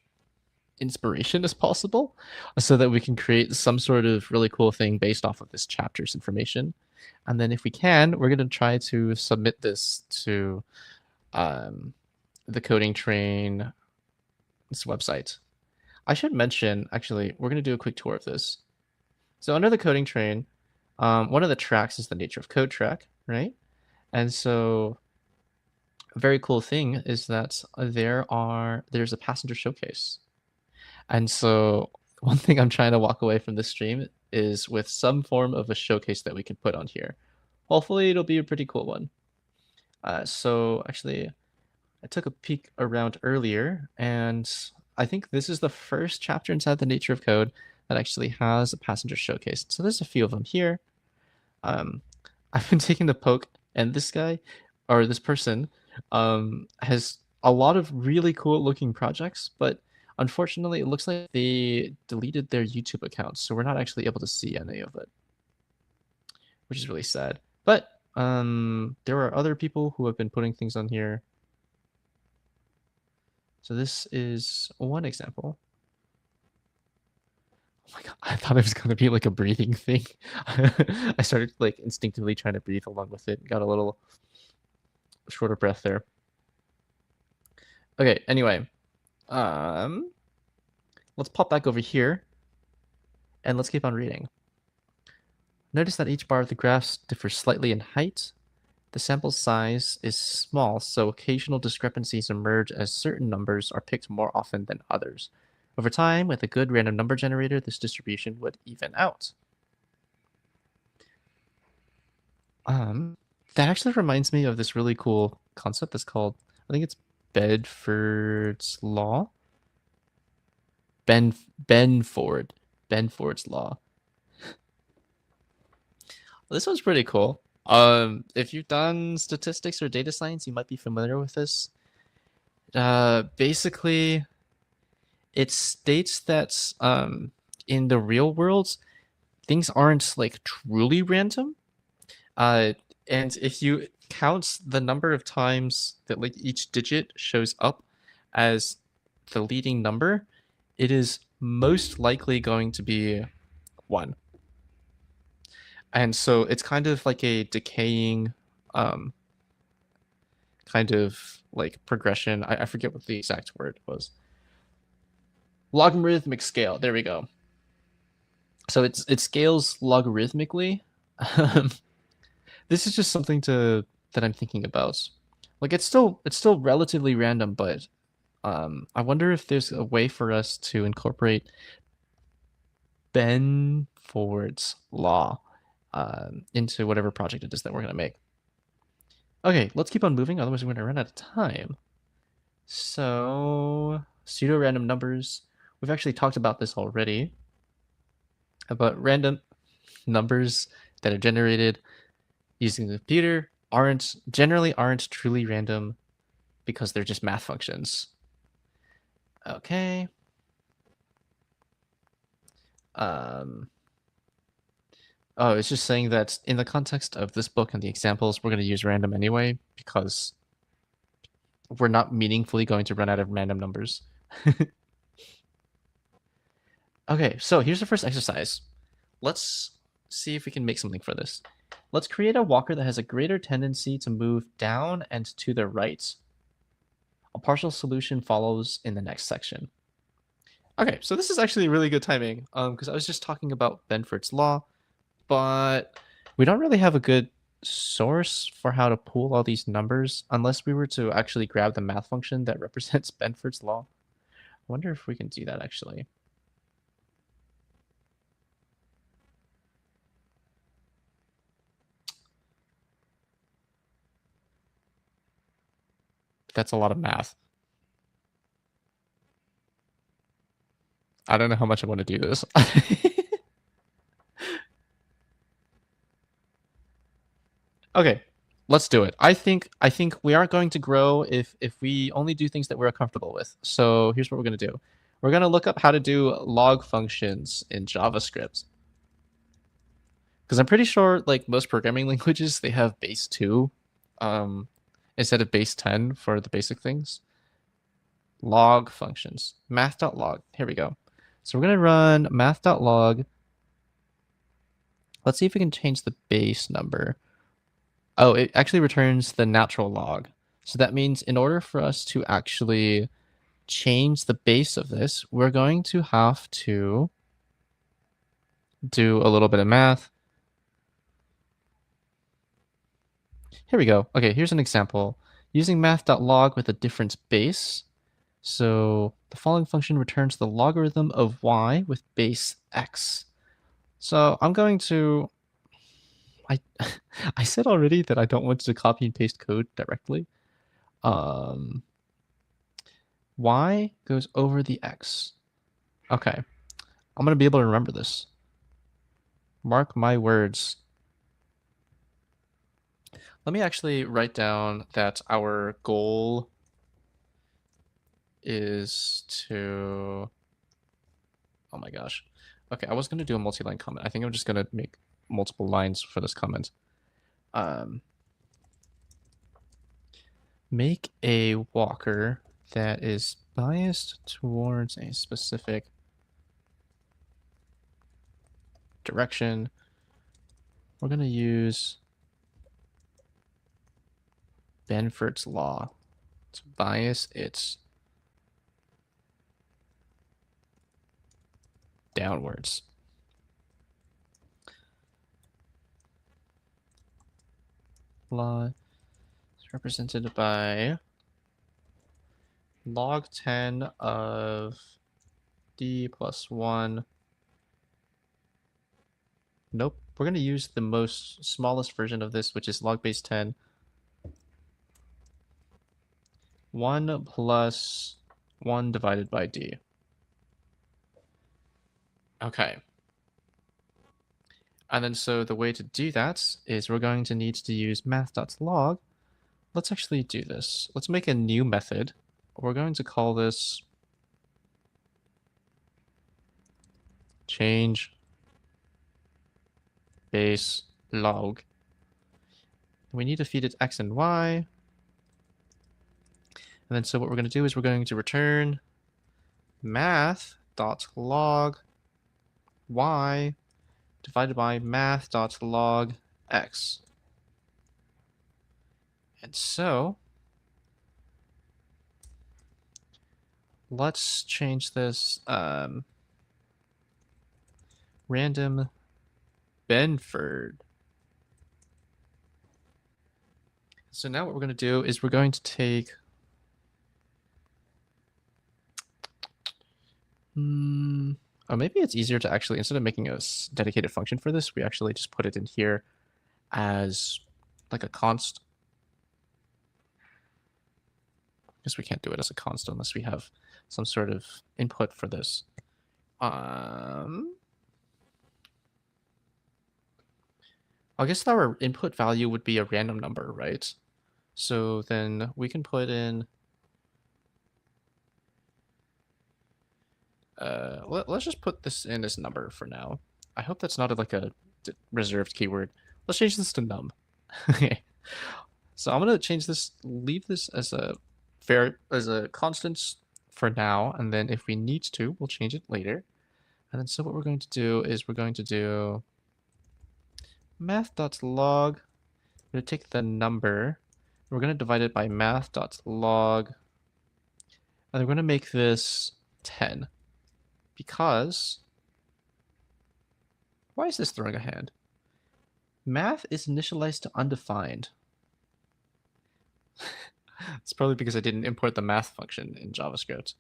inspiration as possible so that we can create some sort of really cool thing based off of this chapter's information. And then if we can, we're going to try to submit this to the Coding Train website. I should mention, actually, we're going to do a quick tour of this. So under the Coding Train, one of the tracks is the Nature of Code track, right? And so a very cool thing is that there's a passenger showcase. And so one thing I'm trying to walk away from this stream is with some form of a showcase that we can put on here. Hopefully it'll be a pretty cool one. So actually, I took a peek around earlier, and I think this is the first chapter inside the Nature of Code that actually has a passenger showcase. So there's a few of them here. I've been taking the poke, and this guy, or this person, has a lot of really cool looking projects, but unfortunately it looks like they deleted their YouTube accounts, so we're not actually able to see any of it, which is really sad. But there are other people who have been putting things on here. So this is one example. Oh my god, I thought it was going to be like a breathing thing. I started like instinctively trying to breathe along with it. Got a little shorter breath there. Okay, anyway. Let's pop back over here and let's keep on reading. Notice that each bar of the graphs differs slightly in height. The sample size is small, so occasional discrepancies emerge as certain numbers are picked more often than others. Over time, with a good random number generator, this distribution would even out. That actually reminds me of this really cool concept that's called, I think it's Bedford's Law. Benford's Law. This one's pretty cool. If you've done statistics or data science, you might be familiar with this. Basically, it states that in the real world, things aren't like truly random. And if you count the number of times that like each digit shows up as the leading number, it is most likely going to be 1. And so it's kind of like a decaying kind of like progression. I forget what the exact word was. Logarithmic scale. There we go. So it scales logarithmically. This is just something that I'm thinking about. Like it's still relatively random, but I wonder if there's a way for us to incorporate Benford's law into whatever project it is that we're going to make. Okay, let's keep on moving, otherwise we're going to run out of time. So, pseudo-random numbers. We've actually talked about this already, about random numbers that are generated using the computer generally aren't truly random because they're just math functions. Okay. Oh, it's just saying that in the context of this book and the examples, we're going to use random anyway because we're not meaningfully going to run out of random numbers. Okay, so here's the first exercise. Let's see if we can make something for this. Let's create a walker that has a greater tendency to move down and to the right. A partial solution follows in the next section. Okay, so this is actually really good timing because I was just talking about Benford's law, but we don't really have a good source for how to pool all these numbers unless we were to actually grab the math function that represents Benford's law. I wonder if we can do that actually. That's a lot of math. I don't know how much I want to do this. Okay, let's do it. I think we aren't going to grow if we only do things that we're comfortable with. So here's what we're gonna do. We're gonna look up how to do log functions in JavaScript. Because I'm pretty sure like most programming languages they have base 2 um, instead of base 10 for the basic things. Log functions. Math.log. Here we go. So we're gonna run math.log. Let's see if we can change the base number. Oh, it actually returns the natural log. So that means in order for us to actually change the base of this, we're going to have to do a little bit of math. Here we go. Okay, here's an example. Using math.log with a difference base. So the following function returns the logarithm of y with base x. So I'm going to... I said already that I don't want to copy and paste code directly. Y goes over the x. Okay. I'm going to be able to remember this. Mark my words. Let me actually write down that our goal is to... Oh my gosh. Okay, I was going to do a multi-line comment. I think I'm just going to make multiple lines for this comment. Make a walker that is biased towards a specific direction. We're going to use Benford's law to bias its downwards. Law is represented by log 10 of d plus 1. Nope. We're going to use the most smallest version of this, which is log base 10. 1 plus 1 divided by d. Okay. And then so the way to do that is we're going to need to use math.log. Let's actually do this. Let's make a new method. We're going to call this change base log. We need to feed it x and y. And then so what we're going to do is we're going to return math.log y divided by math.log x. And so let's change this random Benford. So now what we're going to do is we're going to take oh, maybe it's easier to actually, instead of making a dedicated function for this, we actually just put it in here as like a const. I guess we can't do it as a const unless we have some sort of input for this. I guess our input value would be a random number, right? So then we can put in let's just put this in as number for now. I hope that's not like a reserved keyword. Let's change this to num. Okay. So I'm gonna change this, leave this as a constant for now, and then if we need to, we'll change it later. And then so what we're going to do is we're going to do math.log. We're gonna take the number. We're gonna divide it by math.log, and we're gonna make this 10. Because why is this throwing a hand? Math is initialized to undefined. It's probably because I didn't import the math function in JavaScript.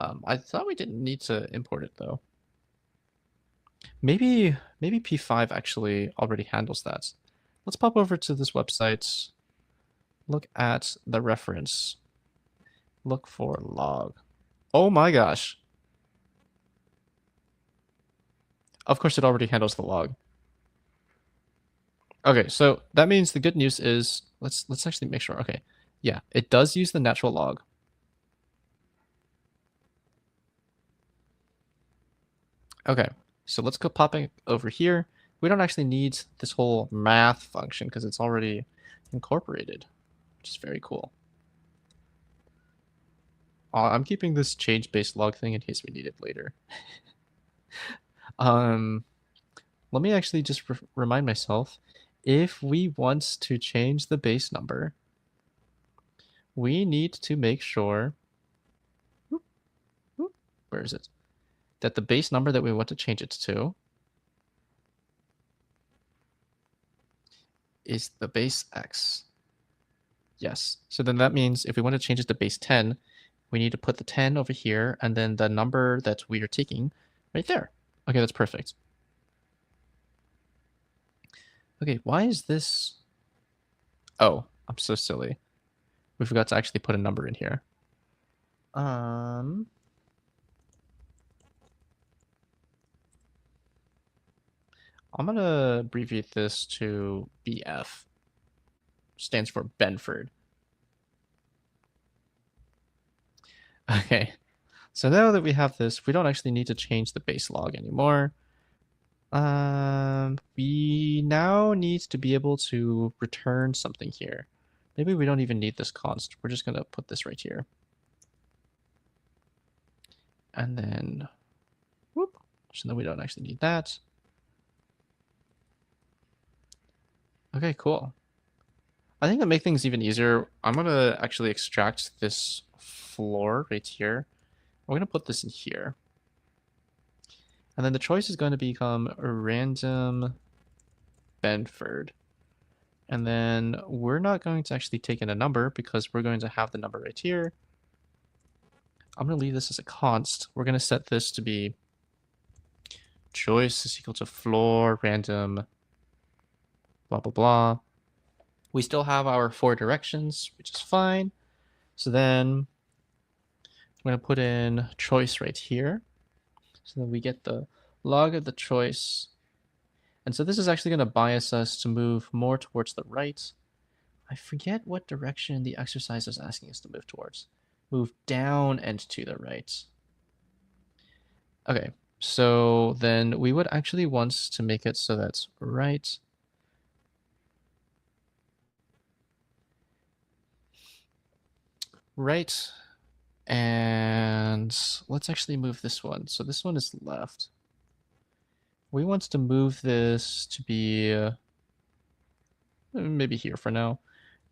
I thought we didn't need to import it though. Maybe P5 actually already handles that. Let's pop over to this website. Look at the reference. Look for log. Oh my gosh. Of course it already handles the log. Okay, so that means the good news is let's actually make sure. Okay. Yeah, it does use the natural log. Okay, so let's go popping over here. We don't actually need this whole math function because it's already incorporated, which is very cool. I'm keeping this change-based log thing in case we need it later. Let me actually just remind myself, if we want to change the base number, we need to make sure, where is it? That the base number that we want to change it to is the base x. Yes. So then that means if we want to change it to base 10, we need to put the 10 over here and then the number that we are taking right there. Okay, that's perfect. Okay, why is this? Oh, I'm so silly. We forgot to actually put a number in here. I'm gonna abbreviate this to BF. Stands for Benford. Okay, so now that we have this, we don't actually need to change the base log anymore. We now need to be able to return something here. Maybe we don't even need this const. We're just gonna put this right here. And then, whoop, so then we don't actually need that. Okay, cool. I think to make things even easier, I'm gonna actually extract this floor right here. We're gonna put this in here. And then the choice is going to become a random Benford. And then we're not going to actually take in a number because we're going to have the number right here. I'm going to leave this as a const. We're going to set this to be choice is equal to floor random blah, blah, blah. We still have our 4 directions, which is fine. So then I'm going to put in choice right here. So then we get the log of the choice. And so this is actually going to bias us to move more towards the right. I forget what direction the exercise is asking us to move towards. Move down and to the right. Okay, so then we would actually want to make it so that's right. Right. And let's actually move this one. So this one is left. We want to move this to be maybe here for now.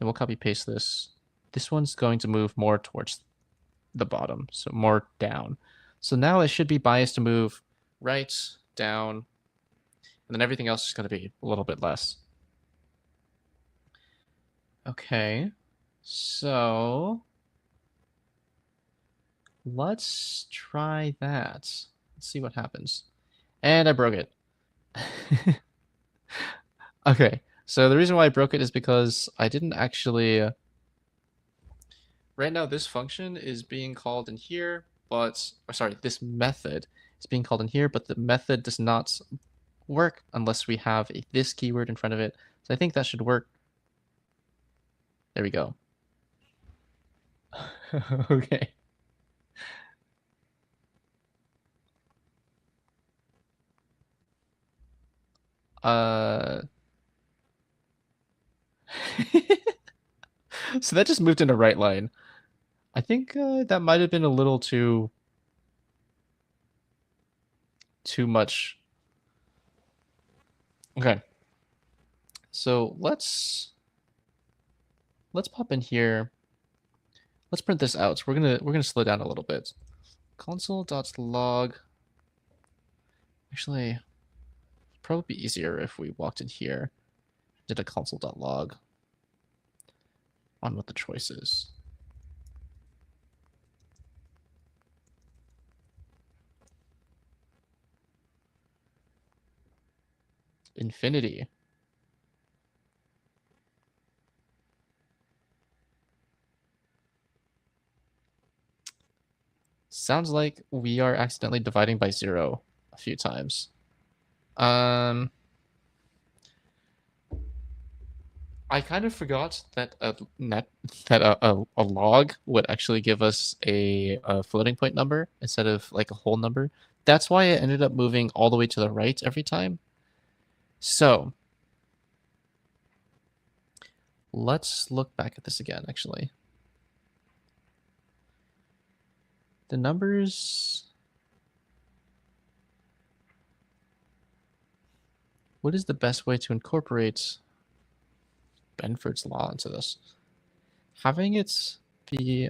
And we'll copy paste this. This one's going to move more towards the bottom, so more down. So now it should be biased to move right, down, and then everything else is going to be a little bit less. Okay, so let's try that. Let's see what happens. And I broke it. Okay, so the reason why I broke it is because I didn't actually... Right now, this function is being called in here, but... Or sorry, this method is being called in here, but the method does not work unless we have this keyword in front of it. So I think that should work. There we go. Okay. So that just moved in a right line. I think that might have been a little too much. Okay. So let's pop in here. Let's print this out. We're gonna slow down a little bit. Console.log. Actually, it'd probably be easier if we walked in here. did a console.log on what the choice is. Infinity. Sounds like we are accidentally dividing by 0 a few times. I kind of forgot that a log would actually give us a floating point number instead of like a whole number. That's why it ended up moving all the way to the right every time. So let's look back at this again, actually. The numbers... What is the best way to incorporate Benford's law into this? Having it be...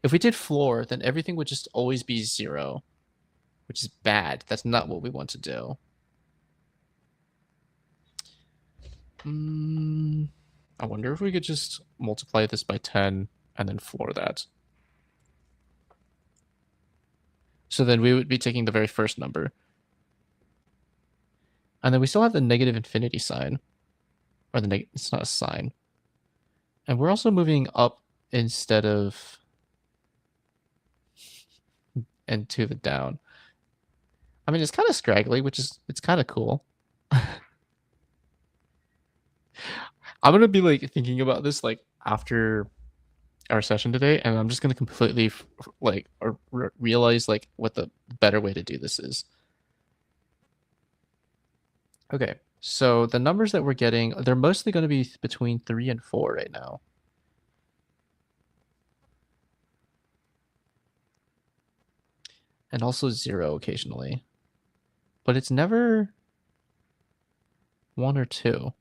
if we did floor, then everything would just always be 0, which is bad. That's not what we want to do. I wonder if we could just multiply this by 10 and then floor that. So then we would be taking the very first number. And then we still have the negative infinity sign. Or it's not a sign. And we're also moving up instead of... and to the down. I mean, it's kind of scraggly, it's kind of cool. I'm going to be like thinking about this like after our session today, and I'm just going to completely like realize like what the better way to do this is. Okay, so the numbers that we're getting, they're mostly going to be between 3 and 4 right now. And also 0 occasionally. But it's never 1 or 2.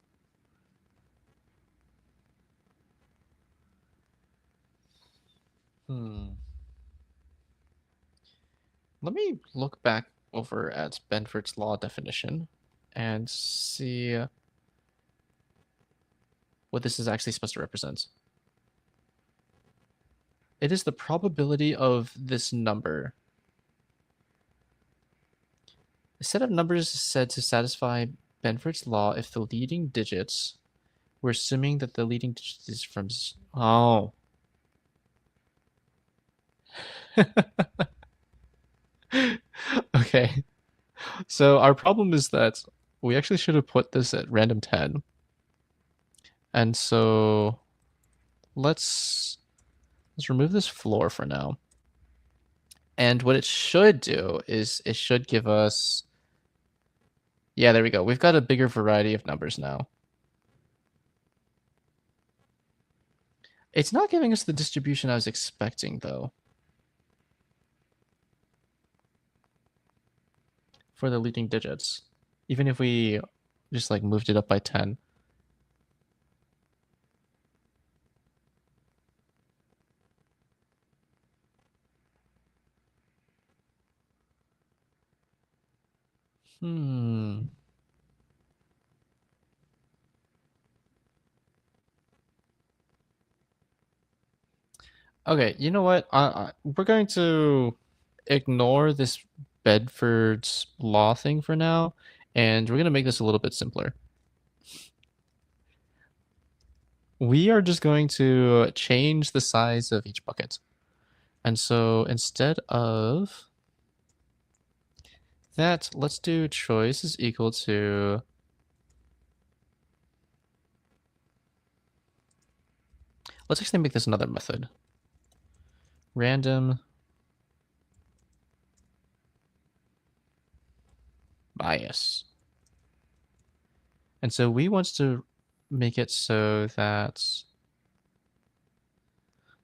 Let me look back over at Benford's law definition and see what this is actually supposed to represent. It is the probability of this number. A set of numbers is said to satisfy Benford's law if the leading digits, we're assuming that the leading digit is from... Oh. Okay. So our problem is that we actually should have put this at random 10. And so let's remove this floor for now. And what it should do is it should give us... Yeah, there we go. We've got a bigger variety of numbers now. It's not giving us the distribution I was expecting, though, for the leading digits. Even if we just like moved it up by 10. Okay, you know what? We're going to ignore this Bedford's law thing for now, and we're going to make this a little bit simpler. We are just going to change the size of each bucket. And so instead of that, let's do choice is equal to... Let's actually make this another method. Random bias. And so we want to make it so that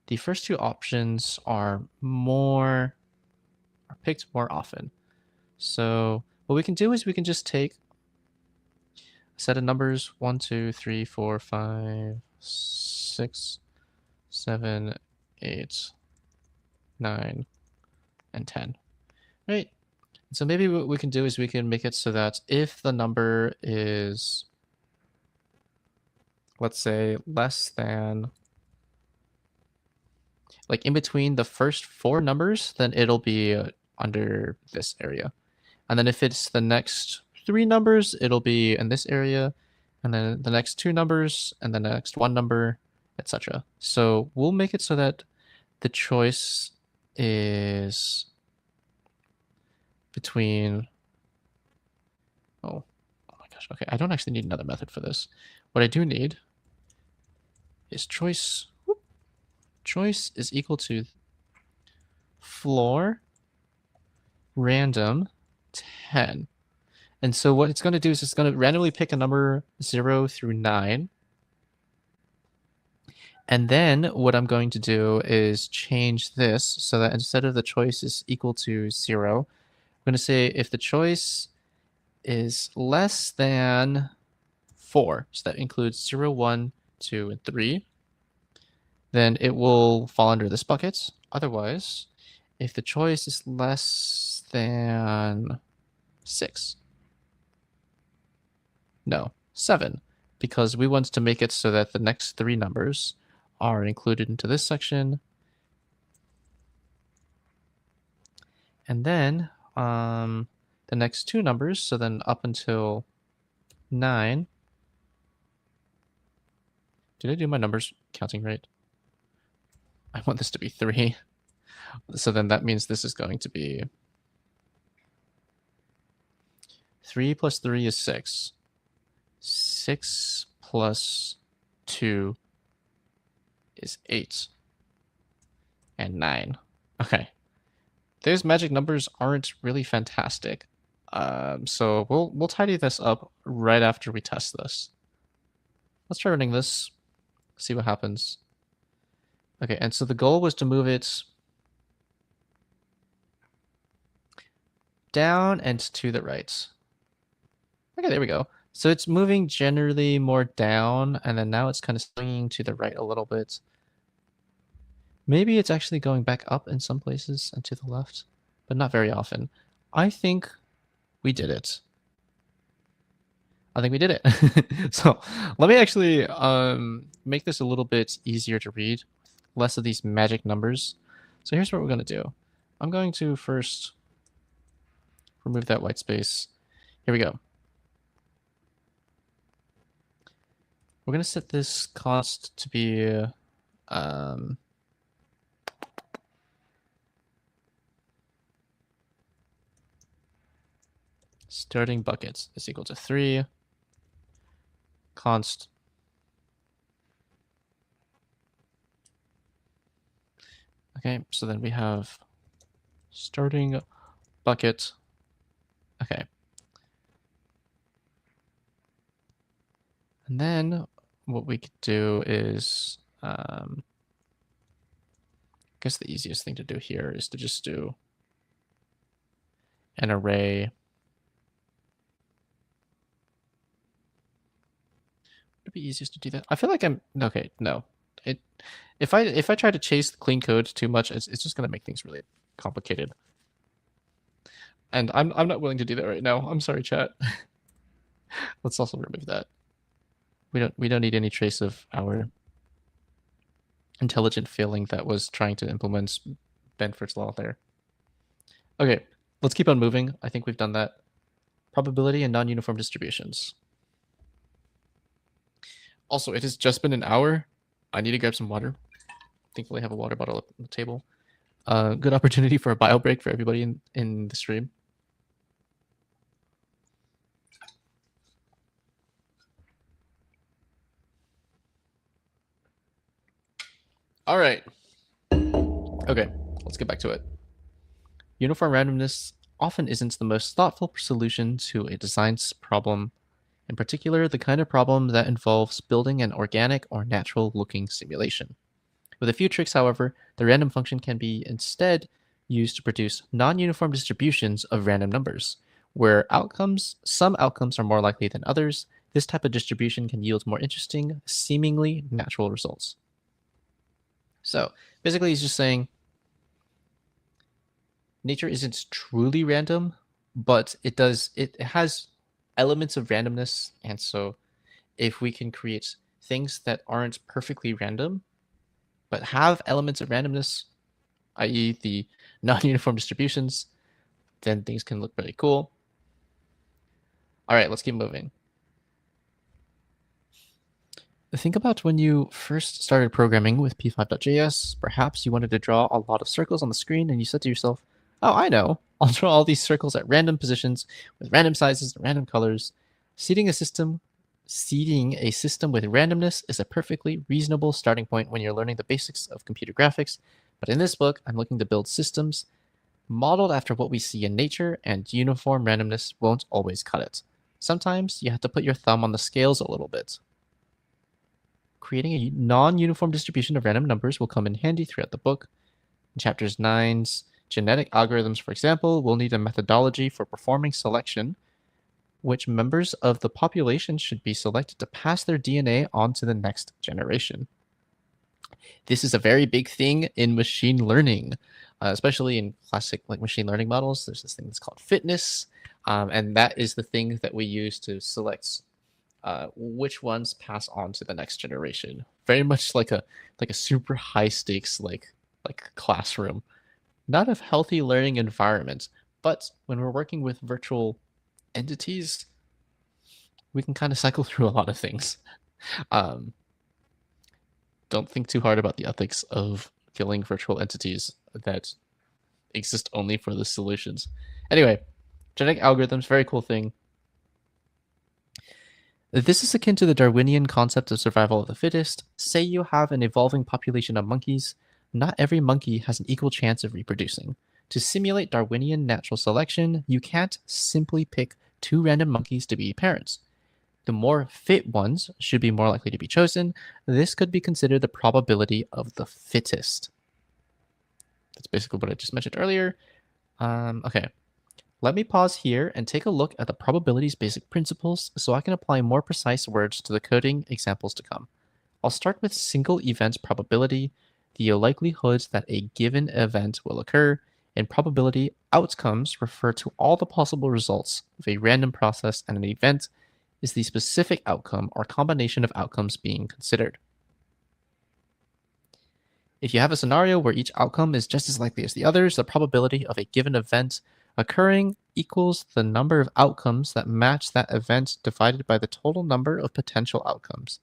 the first two options are picked more often. So what we can do is we can just take a set of numbers 1, 2, 3, 4, 5, 6, 7, 8, 9, and 10. Right? So maybe what we can do is we can make it so that if the number is let's say less than, like in between the first 4 numbers, then it'll be under this area. And then if it's the next 3 numbers, it'll be in this area, and then the next 2 numbers, and then the next 1 number, etc. So we'll make it so that the choice is between, oh my gosh, okay, I don't actually need another method for this. What I do need is choice is equal to floor random 10. And so what it's going to do is it's going to randomly pick a number 0 through 9. And then what I'm going to do is change this so that instead of the choice is equal to 0, I'm going to say if the choice is less than 4, so that includes 0, 1, 2, and 3, then it will fall under this bucket. Otherwise, if the choice is less than 6, no, 7, because we want to make it so that the next 3 numbers are included into this section. And then the next 2 numbers, so then up until 9. Did I do my numbers counting right? I want this to be 3. So then that means this is going to be 3 plus 3 is 6. 6 plus 2 is 8. And 9. Okay. Those magic numbers aren't really fantastic. So we'll tidy this up right after we test this. Let's try running this, see what happens. Okay, and so the goal was to move it down and to the right. Okay, there we go. So it's moving generally more down, and then now it's kind of swinging to the right a little bit. Maybe it's actually going back up in some places and to the left, but not very often. I think we did it. I think we did it. So let me actually make this a little bit easier to read, less of these magic numbers. So here's what we're going to do. I'm going to first remove that white space. Here we go. We're going to set this cost to be starting buckets is equal to 3 const. Okay, so then we have starting bucket. Okay. And then what we could do is, I guess the easiest thing to do here is to just do an array. Would it be easiest to do that? I feel like I'm, okay, no. If I try to chase the clean code too much, it's just going to make things really complicated. And I'm not willing to do that right now. I'm sorry, chat. Let's also remove that. We don't need any trace of our intelligent failing that was trying to implement Benford's law there. Okay, let's keep on moving. I think we've done that. Probability and non-uniform distributions. Also, it has just been an hour. I need to grab some water. Thankfully, I have a water bottle on the table. Good opportunity for a bio break for everybody in the stream. All right. Okay, let's get back to it. Uniform randomness often isn't the most thoughtful solution to a design problem, in particular, the kind of problem that involves building an organic or natural-looking simulation. With a few tricks, however, the random function can be instead used to produce non-uniform distributions of random numbers, where some outcomes are more likely than others. This type of distribution can yield more interesting, seemingly natural results. So basically, he's just saying nature isn't truly random, but it has elements of randomness, and so if we can create things that aren't perfectly random, but have elements of randomness, i.e. the non-uniform distributions, then things can look really cool. All right, let's keep moving. Think about when you first started programming with p5.js. Perhaps you wanted to draw a lot of circles on the screen and you said to yourself, oh, I know. I'll draw all these circles at random positions with random sizes and random colors. Seeding a system with randomness is a perfectly reasonable starting point when you're learning the basics of computer graphics. But in this book, I'm looking to build systems modeled after what we see in nature, and uniform randomness won't always cut it. Sometimes you have to put your thumb on the scales a little bit. Creating a non-uniform distribution of random numbers will come in handy throughout the book. In chapters 9's genetic algorithms, for example, we'll need a methodology for performing selection, which members of the population should be selected to pass their DNA on to the next generation. This is a very big thing in machine learning, especially in classic like machine learning models. There's this thing that's called fitness, and that is the thing that we use to select which ones pass on to the next generation. Very much like a super high stakes like classroom, not a healthy learning environment. But when we're working with virtual entities, we can kind of cycle through a lot of things. Don't think too hard about the ethics of killing virtual entities that exist only for the solutions. Anyway, genetic algorithms, very cool thing. This is akin to the Darwinian concept of survival of the fittest. Say you have an evolving population of monkeys. Not every monkey has an equal chance of reproducing. To simulate Darwinian natural selection, you can't simply pick two random monkeys to be parents. The more fit ones should be more likely to be chosen. This could be considered the probability of the fittest. That's basically what I just mentioned earlier. Okay. Let me pause here and take a look at the probability's basic principles so I can apply more precise words to the coding examples to come. I'll start with single event probability, the likelihood that a given event will occur, and probability outcomes refer to all the possible results of a random process, and an event is the specific outcome or combination of outcomes being considered. If you have a scenario where each outcome is just as likely as the others, the probability of a given event occurring equals the number of outcomes that match that event divided by the total number of potential outcomes.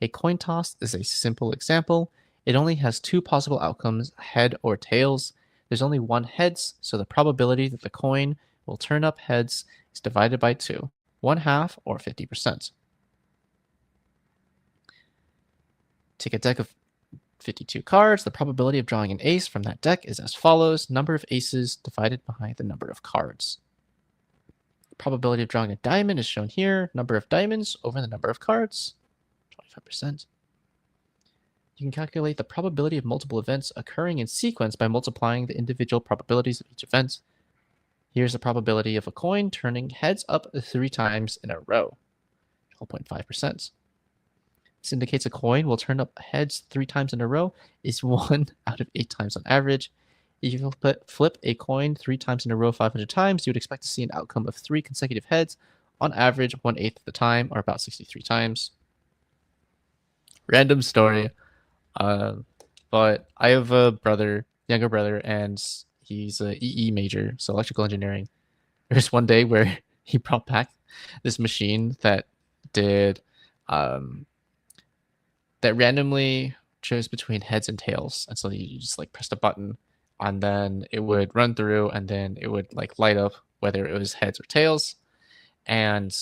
A coin toss is a simple example. It only has two possible outcomes, head or tails. There's only one heads, so the probability that the coin will turn up heads is divided by 2, 1/2 or 50%. Take a deck of 52 cards. The probability of drawing an ace from that deck is as follows: number of aces divided by the number of cards. The probability of drawing a diamond is shown here. Number of diamonds over the number of cards, 25%. You can calculate the probability of multiple events occurring in sequence by multiplying the individual probabilities of each event. Here's the probability of a coin turning heads up 3 times in a row, 12.5%. This indicates a coin will turn up heads 3 times in a row is 1 out of 8 times on average. If you flip a coin 3 times in a row 500 times, you would expect to see an outcome of 3 consecutive heads, on average 1/8 of the time, or about 63 times. Random story. But I have a younger brother, and he's a EE major, so electrical engineering. There's one day where he brought back this machine that did that randomly chose between heads and tails, and so you just like pressed a button, and then it would run through, and then it would like light up whether it was heads or tails. And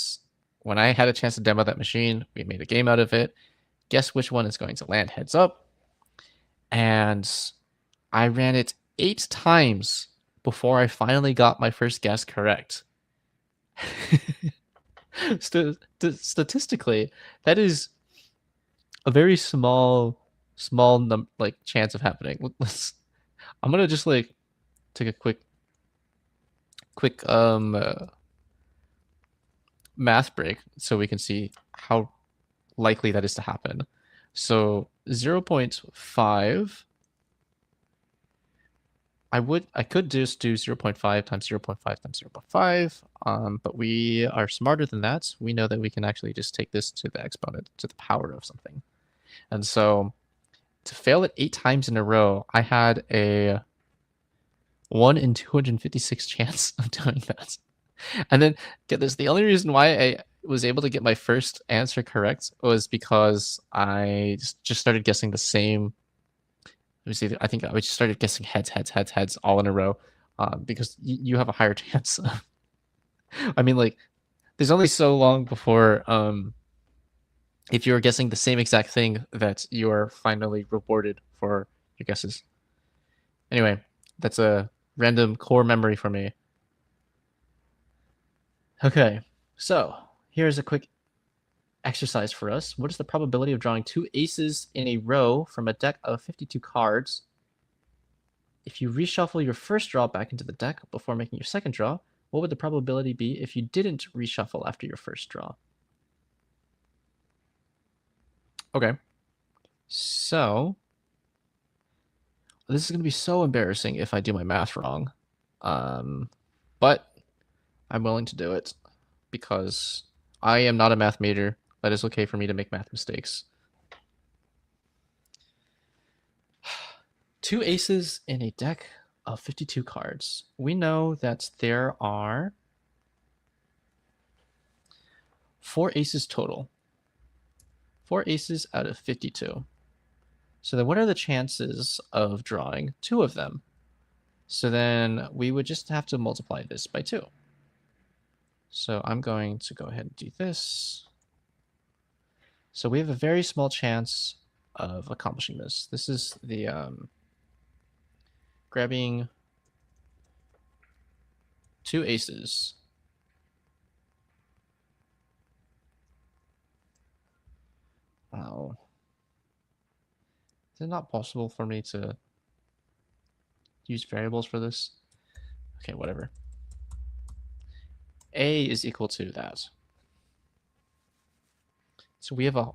when I had a chance to demo that machine, we made a game out of it. Guess which one is going to land heads up? And I ran it 8 times before I finally got my first guess correct. Statistically, that is a very small chance of happening. I'm gonna just like take a quick math break so we can see how likely that is to happen. So 0.5 I could just do 0.5 times 0.5 times 0.5, but we are smarter than that. We know that we can actually just take this to the exponent, to the power of something. And so to fail it 8 times in a row, I had a 1 in 256 chance of doing that. And then get this, the only reason why I was able to get my first answer correct was because I just started guessing the same. Let me see. I think I just started guessing heads all in a row, because you have a higher chance. I mean, like, there's only so long before, if you're guessing the same exact thing, that you are finally rewarded for your guesses. Anyway, that's a random core memory for me. Okay, so here's a quick exercise for us. What is the probability of drawing 2 aces in a row from a deck of 52 cards? If you reshuffle your first draw back into the deck before making your second draw, what would the probability be if you didn't reshuffle after your first draw? Okay, so this is going to be so embarrassing if I do my math wrong, but I'm willing to do it because I am not a math major. That is okay for me to make math mistakes. 2 aces in a deck of 52 cards. We know that there are 4 aces total. 4 aces out of 52. So then what are the chances of drawing 2 of them? So then we would just have to multiply this by 2. So I'm going to go ahead and do this. So we have a very small chance of accomplishing this. This is the grabbing 2 aces. Oh. Is it not possible for me to use variables for this? Okay, whatever. A is equal to that. So we have a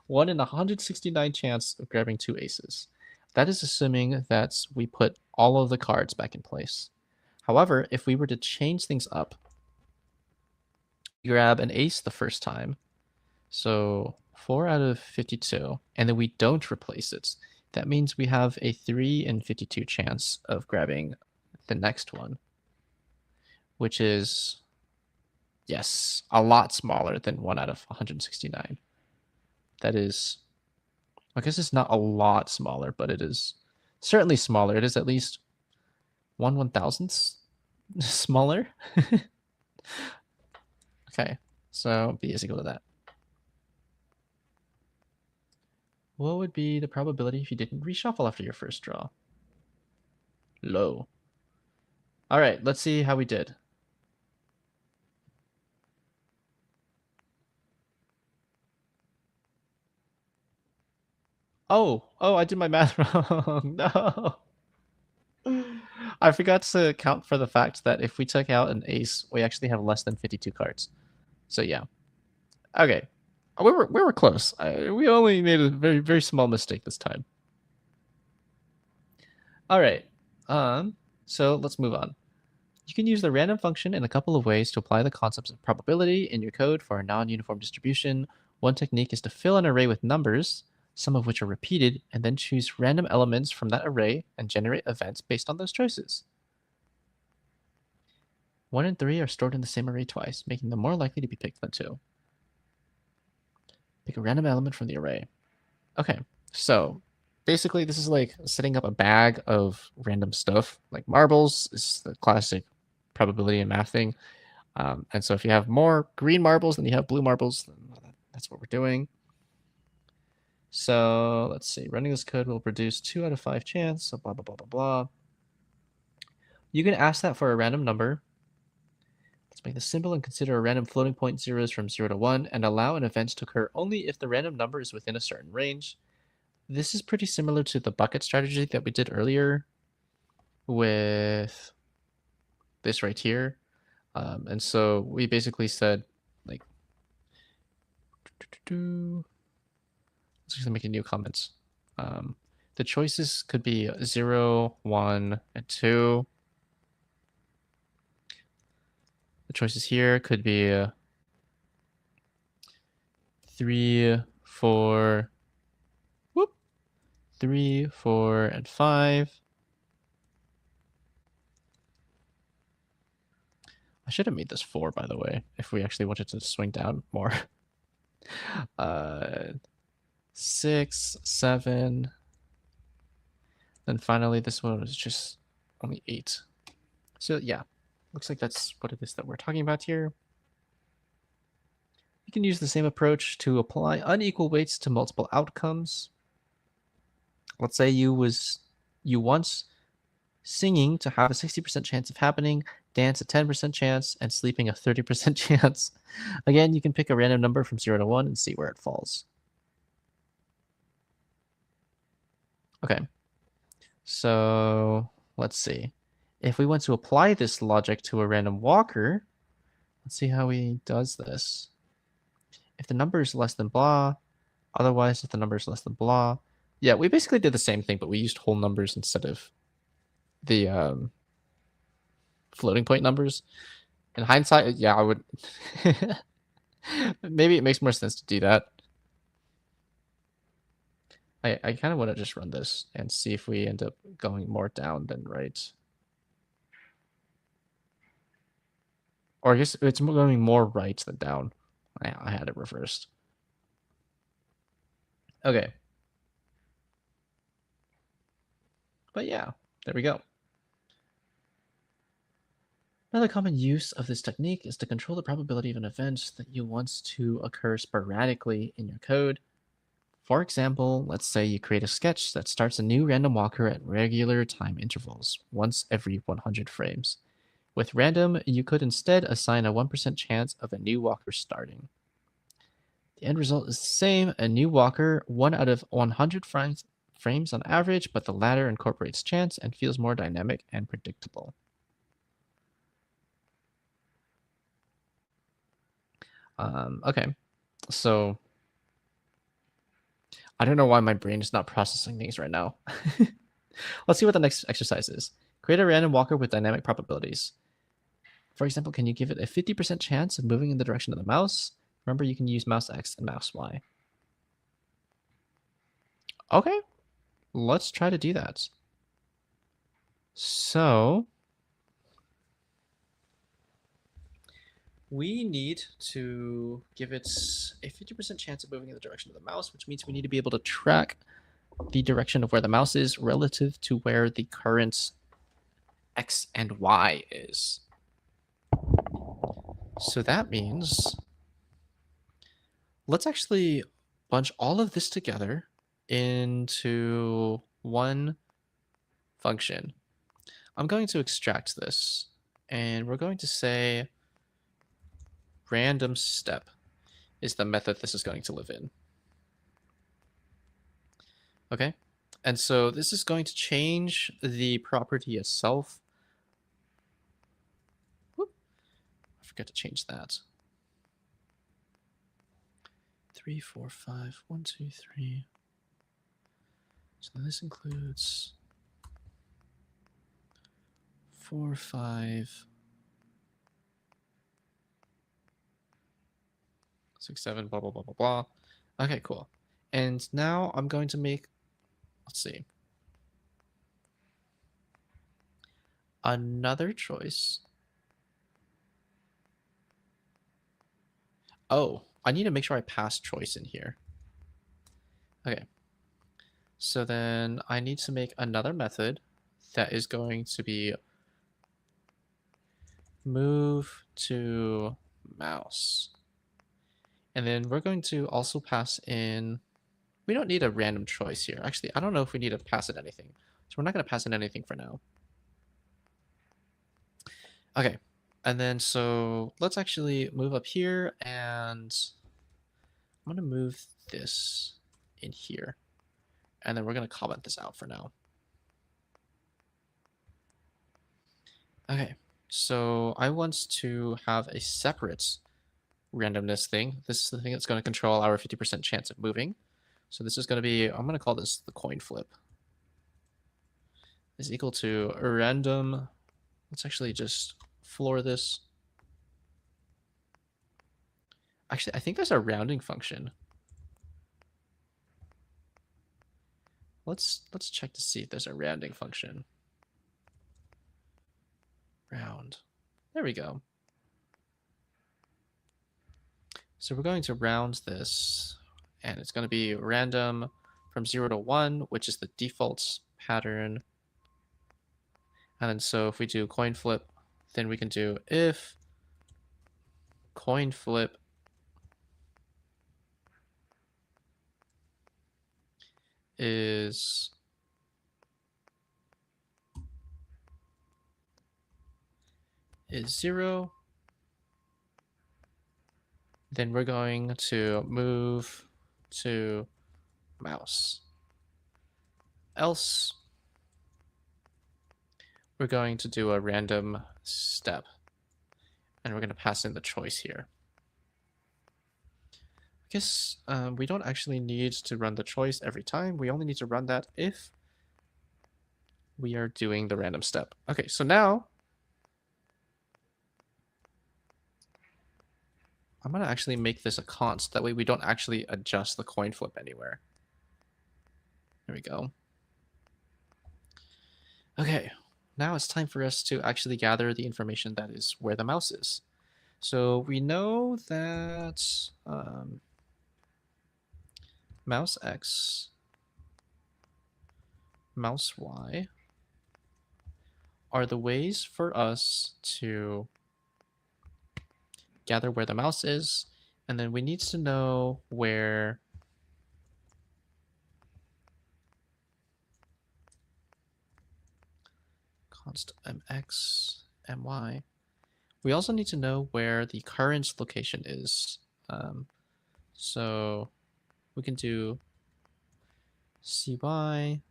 1 in 169 chance of grabbing 2 aces. That is assuming that we put all of the cards back in place. However, if we were to change things up, grab an ace the first time, so 4 out of 52, and then we don't replace it, that means we have a 3 in 52 chance of grabbing the next one, which is, yes, a lot smaller than 1 out of 169. That is, I guess it's not a lot smaller, but it is certainly smaller. It is at least 1/1000th smaller. Okay, so B is equal to that. What would be the probability if you didn't reshuffle after your first draw? Low. All right, let's see how we did. Oh, I did my math wrong. No. I forgot to account for the fact that if we took out an ace, we actually have less than 52 cards. So yeah. Okay. We were close. We only made a very, very small mistake this time. All right. So let's move on. You can use the random function in a couple of ways to apply the concepts of probability in your code for a non-uniform distribution. One technique is to fill an array with numbers, some of which are repeated, and then choose random elements from that array and generate events based on those choices. 1 and 3 are stored in the same array twice, making them more likely to be picked than 2. Pick a random element from the array. Okay, so basically this is like setting up a bag of random stuff. Like marbles is the classic probability and math thing. And so if you have more green marbles than you have blue marbles, then that's what we're doing. So let's see, running this code will produce 2 out of 5 chance, so blah, blah, blah, blah, blah. You can ask that for a random number. Let's make this simple and consider a random floating point zeros from 0 to 1 and allow an event to occur only if the random number is within a certain range. This is pretty similar to the bucket strategy that we did earlier with this right here. And so we basically said, like, let's just make a new comment. The choices could be 0, 1, and 2. The choices here could be 3, 4, whoop, 3, 4, and 5. I should have made this 4, by the way, if we actually wanted to swing down more. 6, 7. Then finally, this one is just only 8. So yeah, looks like that's what it is that we're talking about here. You can use the same approach to apply unequal weights to multiple outcomes. Let's say you want singing to have a 60% chance of happening, dance a 10% chance, and sleeping a 30% chance. Again, you can pick a random number from 0 to 1 and see where it falls. Okay, so let's see. If we want to apply this logic to a random walker, let's see how he does this. If the number is less than blah, otherwise if the number is less than blah. Yeah, we basically did the same thing, but we used whole numbers instead of the floating point numbers. In hindsight, yeah, I would. Maybe it makes more sense to do that. I kind of want to just run this and see if we end up going more down than right. Or I guess it's going more right than down. I had it reversed. Okay. But yeah, there we go. Another common use of this technique is to control the probability of an event that you want to occur sporadically in your code. For example, let's say you create a sketch that starts a new random walker at regular time intervals, once every 100 frames. With random, you could instead assign a 1% chance of a new walker starting. The end result is the same, a new walker, 1 out of 100 frames on average, but the latter incorporates chance and feels more dynamic and predictable. Okay, so I don't know why my brain is not processing things right now. Let's see what the next exercise is. Create a random walker with dynamic probabilities. For example, can you give it a 50% chance of moving in the direction of the mouse? Remember, you can use mouse X and mouse Y. Okay, let's try to do that. So we need to give it a 50% chance of moving in the direction of the mouse, which means we need to be able to track the direction of where the mouse is relative to where the current X and Y is. So that means let's actually bunch all of this together into one function. I'm going to extract this, and we're going to say random step is the method this is going to live in. Okay, and so this is going to change the property itself. Whoop. I forgot to change that. 3, 4, 5, 1, 2, 3. So this includes 4, 5, 6, 7, blah, blah, blah, blah, blah. Okay, cool. And now I'm going to make, let's see, another choice. Oh, I need to make sure I pass choice in here. Okay. So then I need to make another method that is going to be move to mouse. And then we're going to also pass in, we don't need a random choice here. Actually, I don't know if we need to pass it anything. So we're not going to pass in anything for now. Okay. And then so let's actually move up here, and I'm going to move this in here. And then we're going to comment this out for now. Okay, so I want to have a separate randomness thing. This is the thing that's going to control our 50% chance of moving. So this is going to be, I'm going to call this the coin flip. is equal to a random. Let's actually just floor this. Actually, I think there's a rounding function. Let's check to see if there's a rounding function. Round. There we go. So we're going to round this, and it's going to be random from 0 to 1, which is the default pattern. And then so if we do coin flip, then we can do if coin flip is zero, then we're going to move to mouse. Else, we're going to do a random step, and we're going to pass in the choice here. I guess we don't actually need to run the choice every time. We only need to run that if we are doing the random step. Okay, so now I'm going to actually make this a const. That way we don't actually adjust the coin flip anywhere. There we go. Okay, now it's time for us to actually gather the information that is where the mouse is. So we know that mouse X, mouse Y are the ways for us to gather where the mouse is, and then we need to know where const mx, my. We also need to know where the current location is. So we can do cy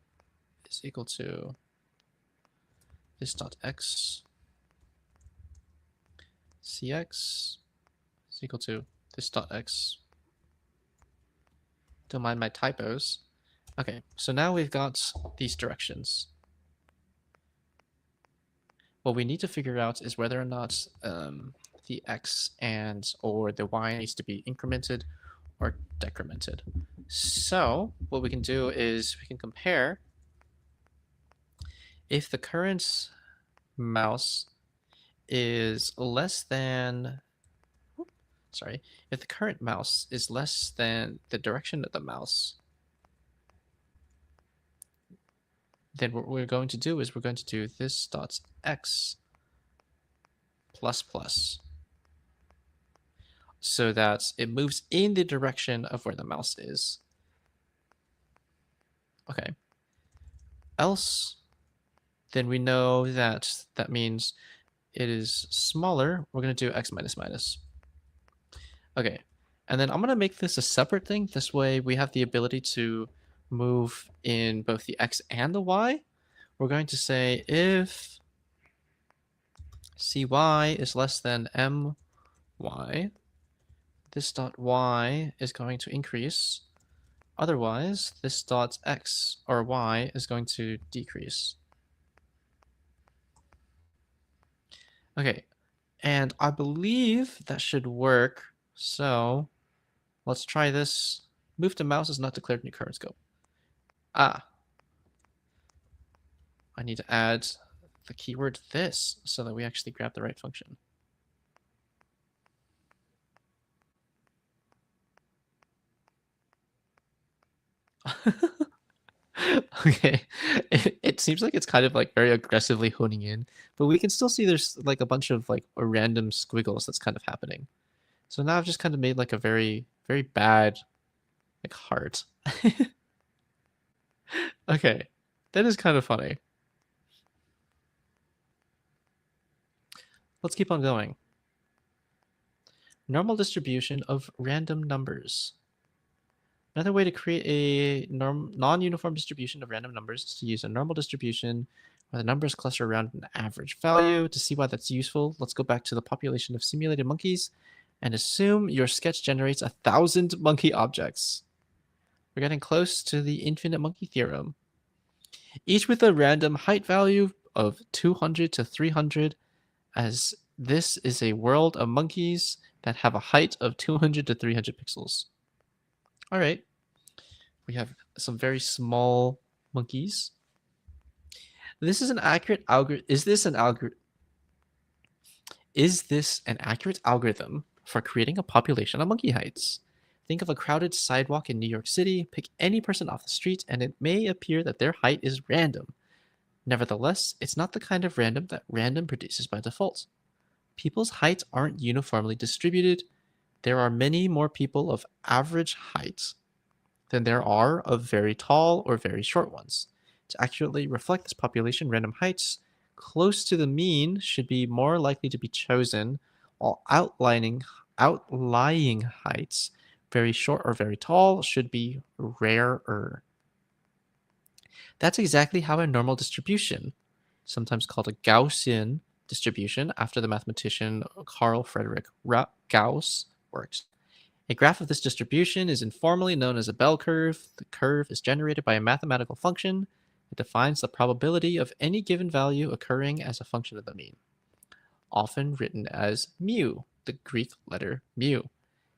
is equal to this dot x, cx is equal to this dot x. Don't mind my typos. Okay, so now we've got these directions. What we need to figure out is whether or not the x and or the y needs to be incremented or decremented. So what we can do is we can compare if the current mouse is less than, if the current mouse is less than the direction of the mouse, then what we're going to do is we're going to do this dot x plus plus, so that it moves in the direction of where the mouse is. Okay. Else, then we know that that means it is smaller. We're going to do x minus minus. Okay. And then I'm going to make this a separate thing. This way we have the ability to move in both the x and the y. We're going to say if cy is less than my, this dot y is going to increase. Otherwise, this dot x or y is going to decrease. Okay, and I believe that should work. So let's try this. Move to mouse is not declared in your current scope. Ah, I need to add the keyword this so that we actually grab the right function. Okay, it seems like it's kind of like very aggressively honing in, but we can still see there's like a bunch of like random squiggles that's kind of happening. So now I've just kind of made like a very, very bad like heart. Okay, that is kind of funny. Let's keep on going. Normal distribution of random numbers. Another way to create a non-uniform distribution of random numbers is to use a normal distribution where the numbers cluster around an average value. To see why that's useful, let's go back to the population of simulated monkeys and assume your sketch generates 1,000 monkey objects. We're getting close to the infinite monkey theorem. each with a random height value of 200 to 300, as this is a world of monkeys that have a height of 200 to 300 pixels. All right, we have some very small monkeys. This is an accurate algorithm. Is this an accurate algorithm for creating a population of monkey heights? Think of a crowded sidewalk in New York City, pick any person off the street, and it may appear that their height is random. Nevertheless, it's not the kind of random that random produces by default. People's heights aren't uniformly distributed. There are many more people of average height than there are of very tall or very short ones. To accurately reflect this population, random heights close to the mean should be more likely to be chosen, while outlying heights, very short or very tall, should be rarer. That's exactly how a normal distribution, sometimes called a Gaussian distribution after the mathematician Carl Friedrich Gauss, works. A graph of this distribution is informally known as a bell curve. The curve is generated by a mathematical function. It defines the probability of any given value occurring as a function of the mean, often written as mu, the Greek letter mu,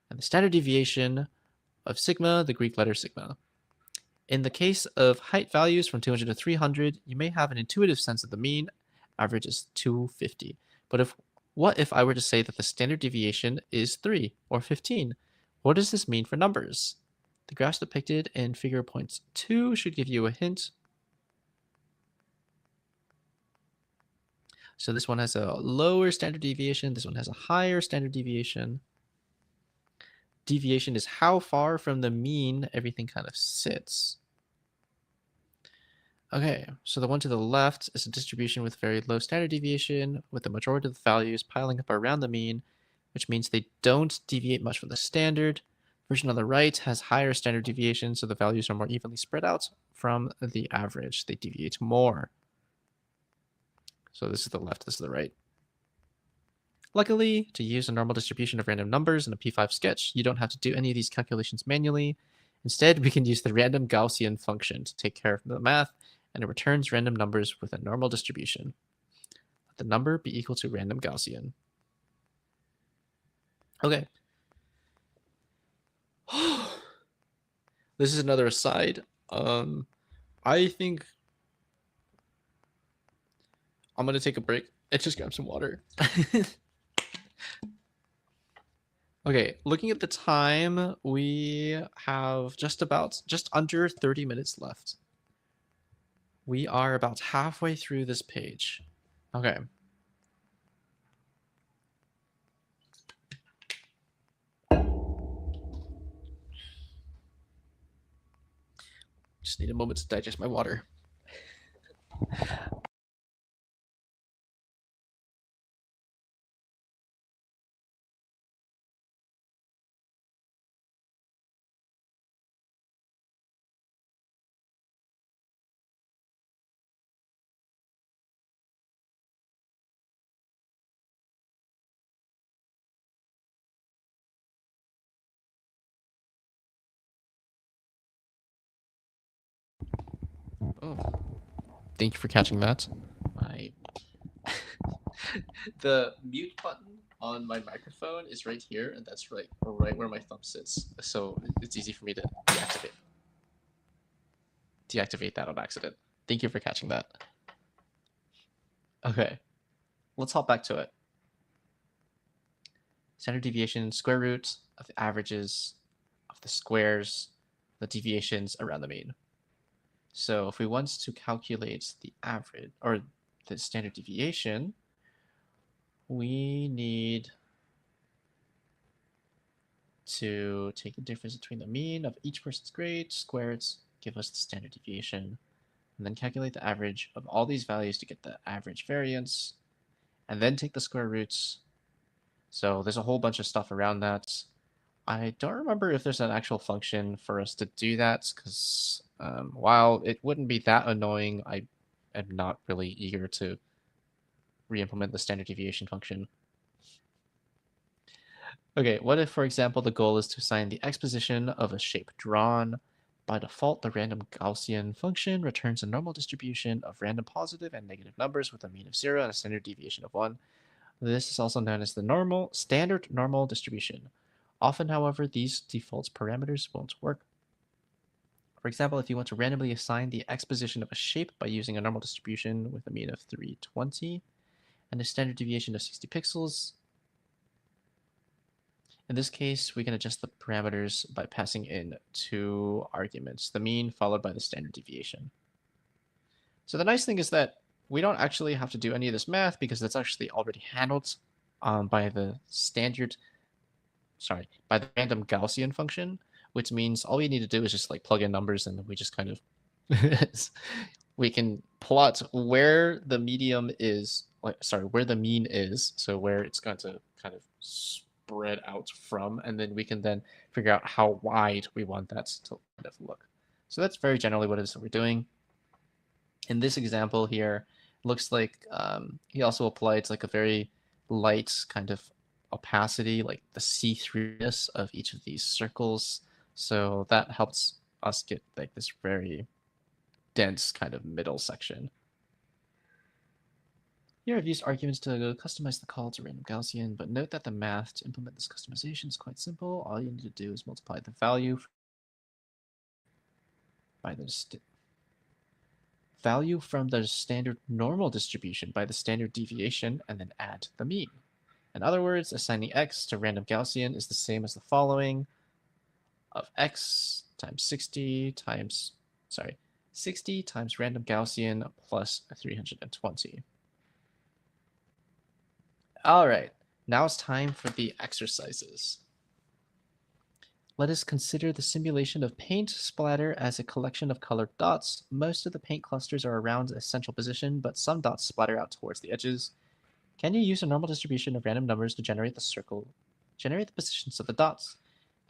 and the standard deviation of sigma, the Greek letter sigma. In the case of height values from 200 to 300, you may have an intuitive sense of the mean average is 250. But what if I were to say that the standard deviation is 3 or 15? What does this mean for numbers? The graphs depicted in figure points 2 should give you a hint. So this one has a lower standard deviation. This one has a higher standard deviation. Deviation is how far from the mean everything kind of sits. Okay, so the one to the left is a distribution with very low standard deviation, with the majority of the values piling up around the mean, which means they don't deviate much from the standard. Version on the right has higher standard deviation, so the values are more evenly spread out from the average. They deviate more. So this is the left, this is the right. Luckily, to use a normal distribution of random numbers in a P5 sketch, you don't have to do any of these calculations manually. Instead, we can use the random Gaussian function to take care of the math, and it returns random numbers with a normal distribution. Let the number be equal to random Gaussian. Okay. This is another aside. I think I'm gonna take a break and just grab some water. Okay, looking at the time, we have just under 30 minutes left. We are about halfway through this page. Okay. Just need a moment to digest my water. Oh, thank you for catching that. My the mute button on my microphone is right here, and that's right where my thumb sits. So it's easy for me to deactivate that on accident. Thank you for catching that. Okay, let's hop back to it. Standard deviation, square root of the averages of the squares, the deviations around the mean. So if we want to calculate the average or the standard deviation, we need to take the difference between the mean of each person's grade, square it, give us the standard deviation, and then calculate the average of all these values to get the average variance, and then take the square roots. So there's a whole bunch of stuff around that. I don't remember if there's an actual function for us to do that, because while it wouldn't be that annoying, I am not really eager to re-implement the standard deviation function. Okay, what if, for example, the goal is to assign the x position of a shape drawn By default, the random Gaussian function returns a normal distribution of random positive and negative numbers with a mean of 0 and a standard deviation of 1. This is also known as the standard normal distribution. Often, however, these default parameters won't work. For example, if you want to randomly assign the x position of a shape by using a normal distribution with a mean of 320 and a standard deviation of 60 pixels, in this case, we can adjust the parameters by passing in two arguments, the mean followed by the standard deviation. So the nice thing is that we don't actually have to do any of this math because that's actually already handled by the by the random Gaussian function, which means all we need to do is just like plug in numbers and we just kind of we can plot where the medium is, where the mean is, so where it's going to kind of spread out from, and then we can then figure out how wide we want that to kind of look. So that's very generally what it is that we're doing. In this example here, it looks like he also applied like a very light kind of opacity, like the see-throughness of each of these circles. So that helps us get like this very dense kind of middle section. Here I've used arguments to customize the call to random Gaussian, but note that the math to implement this customization is quite simple. All you need to do is multiply the value by the value from the standard normal distribution by the standard deviation and then add the mean. In other words, assigning x to random Gaussian is the same as the following of x times 60 times random Gaussian plus 320. All right, now it's time for the exercises. Let us consider the simulation of paint splatter as a collection of colored dots. Most of the paint clusters are around a central position, but some dots splatter out towards the edges. Can you use a normal distribution of random numbers to generate the positions of the dots?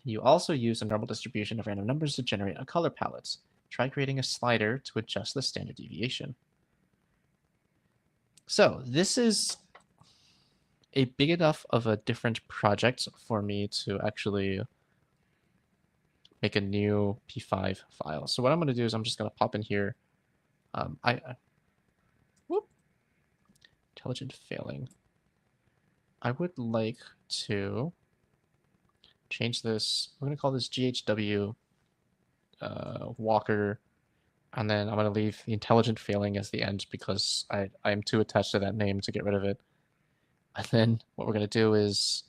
Can you also use a normal distribution of random numbers to generate a color palette? Try creating a slider to adjust the standard deviation. So this is a big enough of a different project for me to actually make a new P5 file. So what I'm going to do is I'm just going to pop in here. Intelligent failing. I would like to change this. We're going to call this GHW Walker. And then I'm going to leave the intelligent failing as the end because I am too attached to that name to get rid of it. And then what we're going to do is,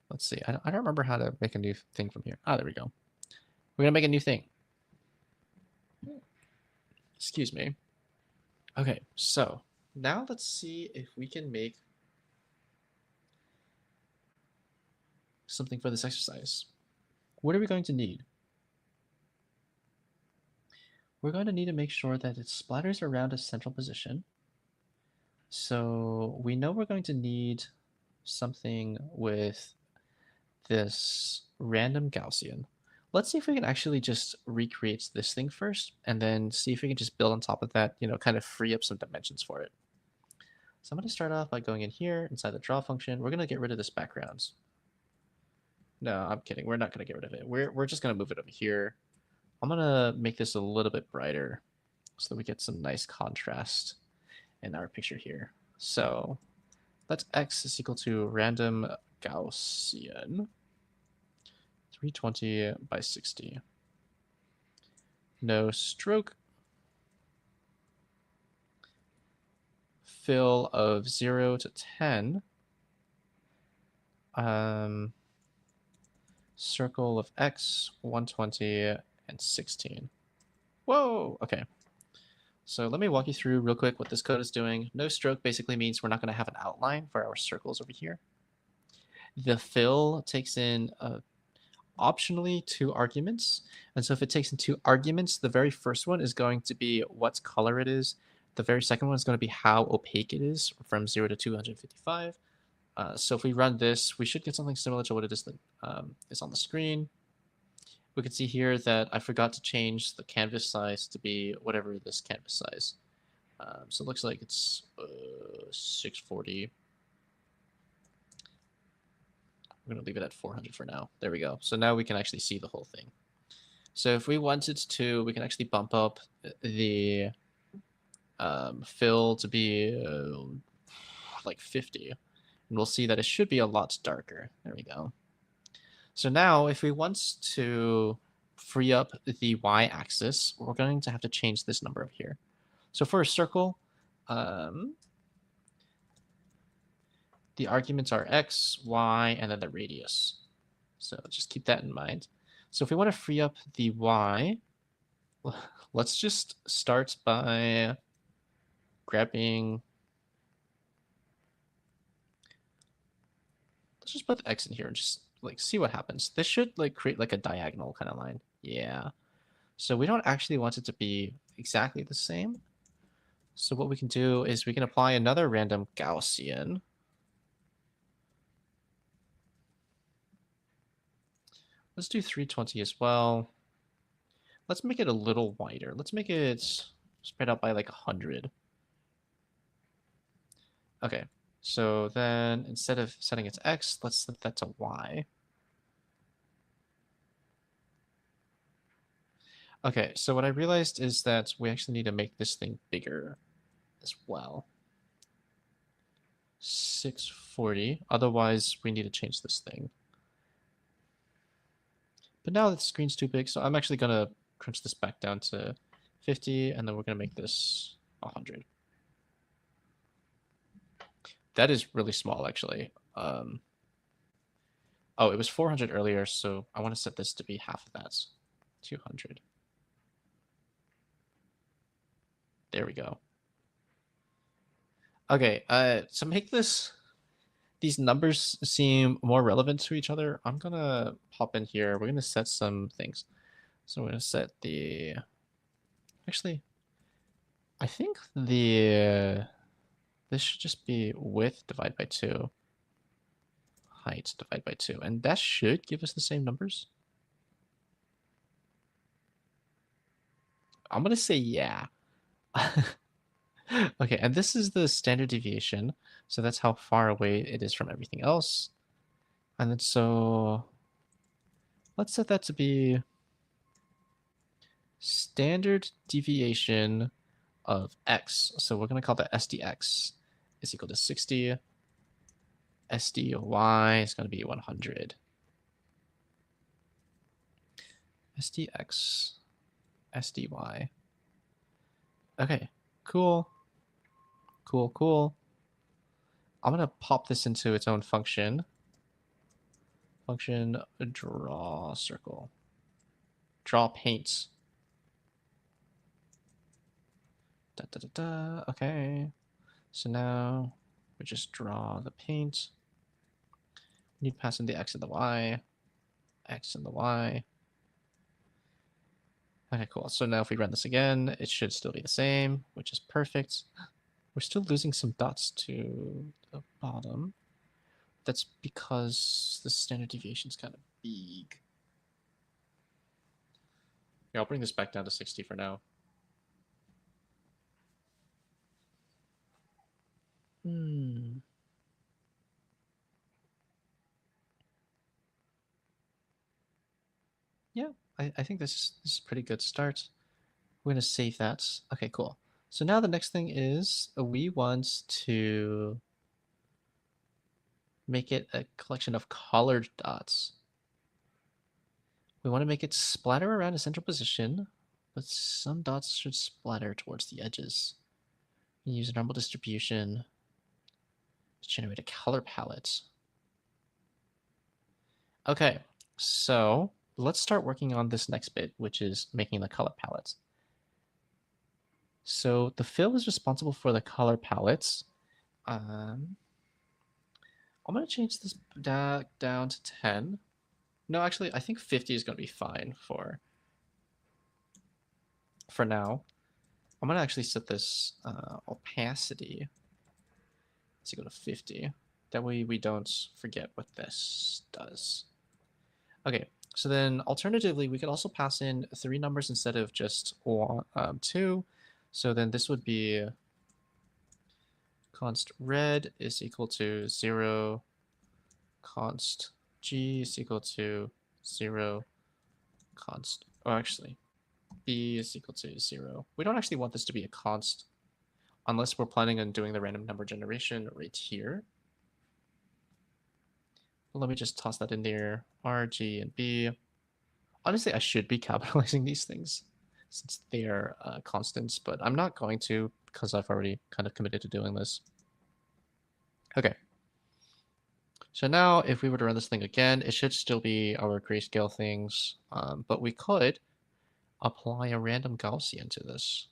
let's see, I don't remember how to make a new thing from here. Ah, there we go. We're going to make a new thing. Excuse me. Okay, so now let's see if we can make something for this exercise. What are we going to need? We're going to need to make sure that it splatters around a central position. So we know we're going to need something with this random Gaussian. Let's see if we can actually just recreate this thing first, and then see if we can just build on top of that, kind of free up some dimensions for it. So I'm going to start off by going in here inside the draw function. We're going to get rid of this background. No, I'm kidding. We're not going to get rid of it. We're just going to move it over here. I'm going to make this a little bit brighter so that we get some nice contrast in our picture here. So let x is equal to random Gaussian 320 by 60. No stroke. Fill of 0 to 10. Circle of x, 120 and 16. Whoa, okay. So let me walk you through real quick what this code is doing. No stroke basically means we're not going to have an outline for our circles over here. The fill takes in optionally 2 arguments. And so if it takes in 2 arguments, the very first one is going to be what color it is. The very second one is going to be how opaque it is from 0 to 255. So if we run this, we should get something similar to what it is that is on the screen. We can see here that I forgot to change the canvas size to be whatever this canvas size. So it looks like it's 640 We're going to leave it at 400 for now. There we go. So now we can actually see the whole thing. So if we wanted to, we can actually bump up the fill to be like 50. And we'll see that it should be a lot darker. There we go. So now if we want to free up the y-axis, we're going to have to change this number up here. So for a circle, the arguments are x, y, and then the radius. So just keep that in mind. So if we want to free up the y, let's just start by grabbing... Let's just put the x in here and just like see what happens. This should like create like a diagonal kind of line. Yeah. So we don't actually want it to be exactly the same. So what we can do is we can apply another random Gaussian. Let's do 320 as well. Let's make it a little wider. Let's make it spread out by like 100. Okay, so then instead of setting it to x, let's set that to y. Okay, so what I realized is that we actually need to make this thing bigger as well. 640, otherwise we need to change this thing. But now the screen's too big, so I'm actually gonna crunch this back down to 50, and then we're gonna make this 100. That is really small, actually. Oh, it was 400 earlier, so I want to set this to be half of that. 200. There we go. Okay, to make these numbers seem more relevant to each other, I'm gonna hop in here. We're gonna set some things. So we're gonna set the... Actually, I think this should just be width divided by 2. Height divided by 2. And that should give us the same numbers. I'm gonna say yeah. Okay, and this is the standard deviation. So that's how far away it is from everything else. And then so let's set that to be standard deviation of x. So we're going to call that SDX is equal to 60. SDY is going to be 100. SDX, SDY. Okay, cool. Cool, cool. I'm going to pop this into its own function. Function draw circle. Draw paint. Da, da, da, da. Okay. So now we just draw the paint. We need to pass in the x and the y. X and the y. Okay, cool. So now if we run this again, it should still be the same, which is perfect. We're still losing some dots to the bottom. That's because the standard deviation is kind of big. Yeah, I'll bring this back down to 60 for now. Yeah, I think this is a pretty good start. We're going to save that. Okay, cool. So now the next thing is we want to make it a collection of colored dots. We want to make it splatter around a central position, but some dots should splatter towards the edges. Use a normal distribution to generate a color palette. Okay, so let's start working on this next bit, which is making the color palettes. So the fill is responsible for the color palettes. I'm going to change this down to 10. No, actually, I think 50 is going to be fine for now. I'm going to actually set this opacity to go to 50. That way we don't forget what this does. Okay, so then alternatively, we could also pass in 3 numbers instead of just 2. So then this would be const red is equal to 0, const G is equal to 0 const. Oh, actually, B is equal to 0. We don't actually want this to be a const unless we're planning on doing the random number generation right here. Let me just toss that in there. R, G, and B. Honestly, I should be capitalizing these things since they are constants, but I'm not going to because I've already kind of committed to doing this. Okay. So now if we were to run this thing again, it should still be our grayscale things, but we could apply a random Gaussian to this.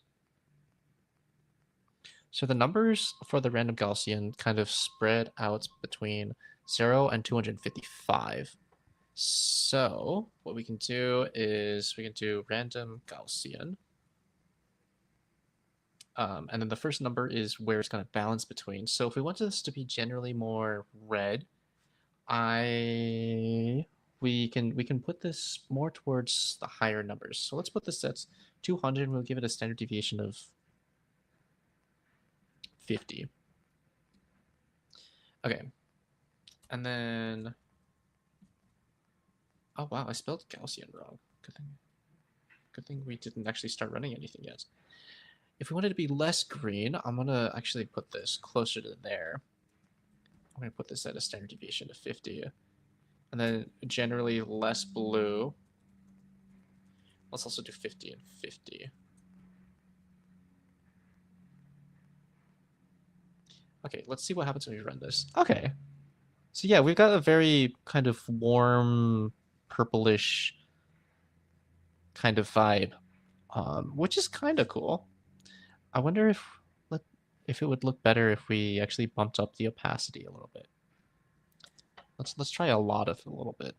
So the numbers for the random Gaussian kind of spread out between 0 and 255. So what we can do is we can do random Gaussian. And then the first number is where it's going to balance between. So if we want this to be generally more red, we can put this more towards the higher numbers. So let's put this at 200 and we'll give it a standard deviation of 50. Okay. And then, oh wow, I spelled Gaussian wrong. Good thing we didn't actually start running anything yet. If we wanted to be less green, I'm gonna actually put this closer to there. I'm gonna put this at a standard deviation of 50. And then generally less blue. Let's also do 50 and 50. Okay, let's see what happens when we run this. Okay. So yeah, we've got a very kind of warm, purplish kind of vibe, which is kind of cool. I wonder if it would look better if we actually bumped up the opacity a little bit. Let's try a lot of a little bit.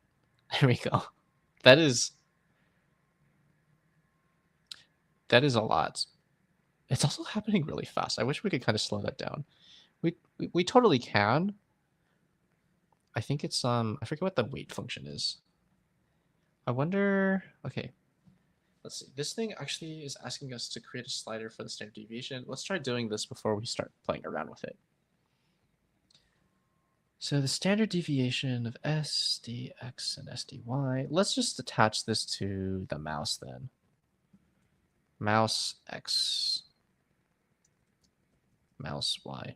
There we go. That is a lot. It's also happening really fast. I wish we could kind of slow that down. We totally can. I think it's I forget what the weight function is. I wonder. Okay, let's see. This thing actually is asking us to create a slider for the standard deviation. Let's try doing this before we start playing around with it. So the standard deviation of S, dx, and s, dy. Let's just attach this to the mouse then. Mouse x, mouse y.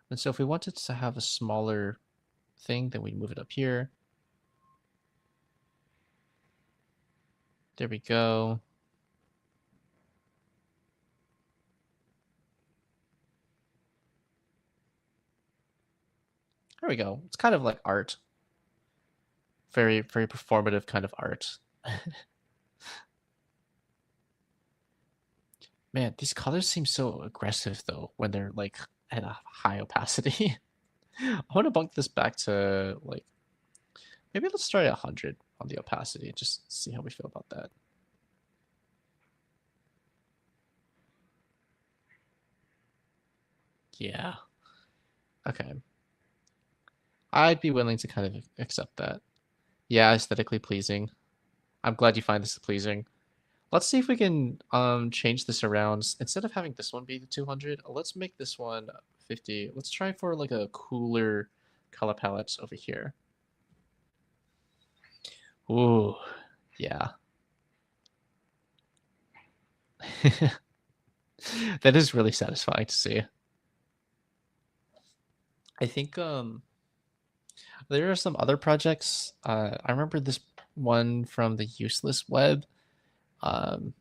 And so if we wanted to have a smaller thing, then we move it up here. There we go. There we go. It's kind of like art. Very, very performative kind of art. Man, these colors seem so aggressive though when they're like at a high opacity. I want to bump this back to like maybe let's try 100 on the opacity. Just see how we feel about that. Yeah. Okay. I'd be willing to kind of accept that. Yeah, aesthetically pleasing. I'm glad you find this pleasing. Let's see if we can change this around. Instead of having this one be the 200, let's make this one 50. Let's try for like a cooler color palette over here. Ooh, yeah. That is really satisfying to see. I think there are some other projects. I remember this one from the Useless Web, um,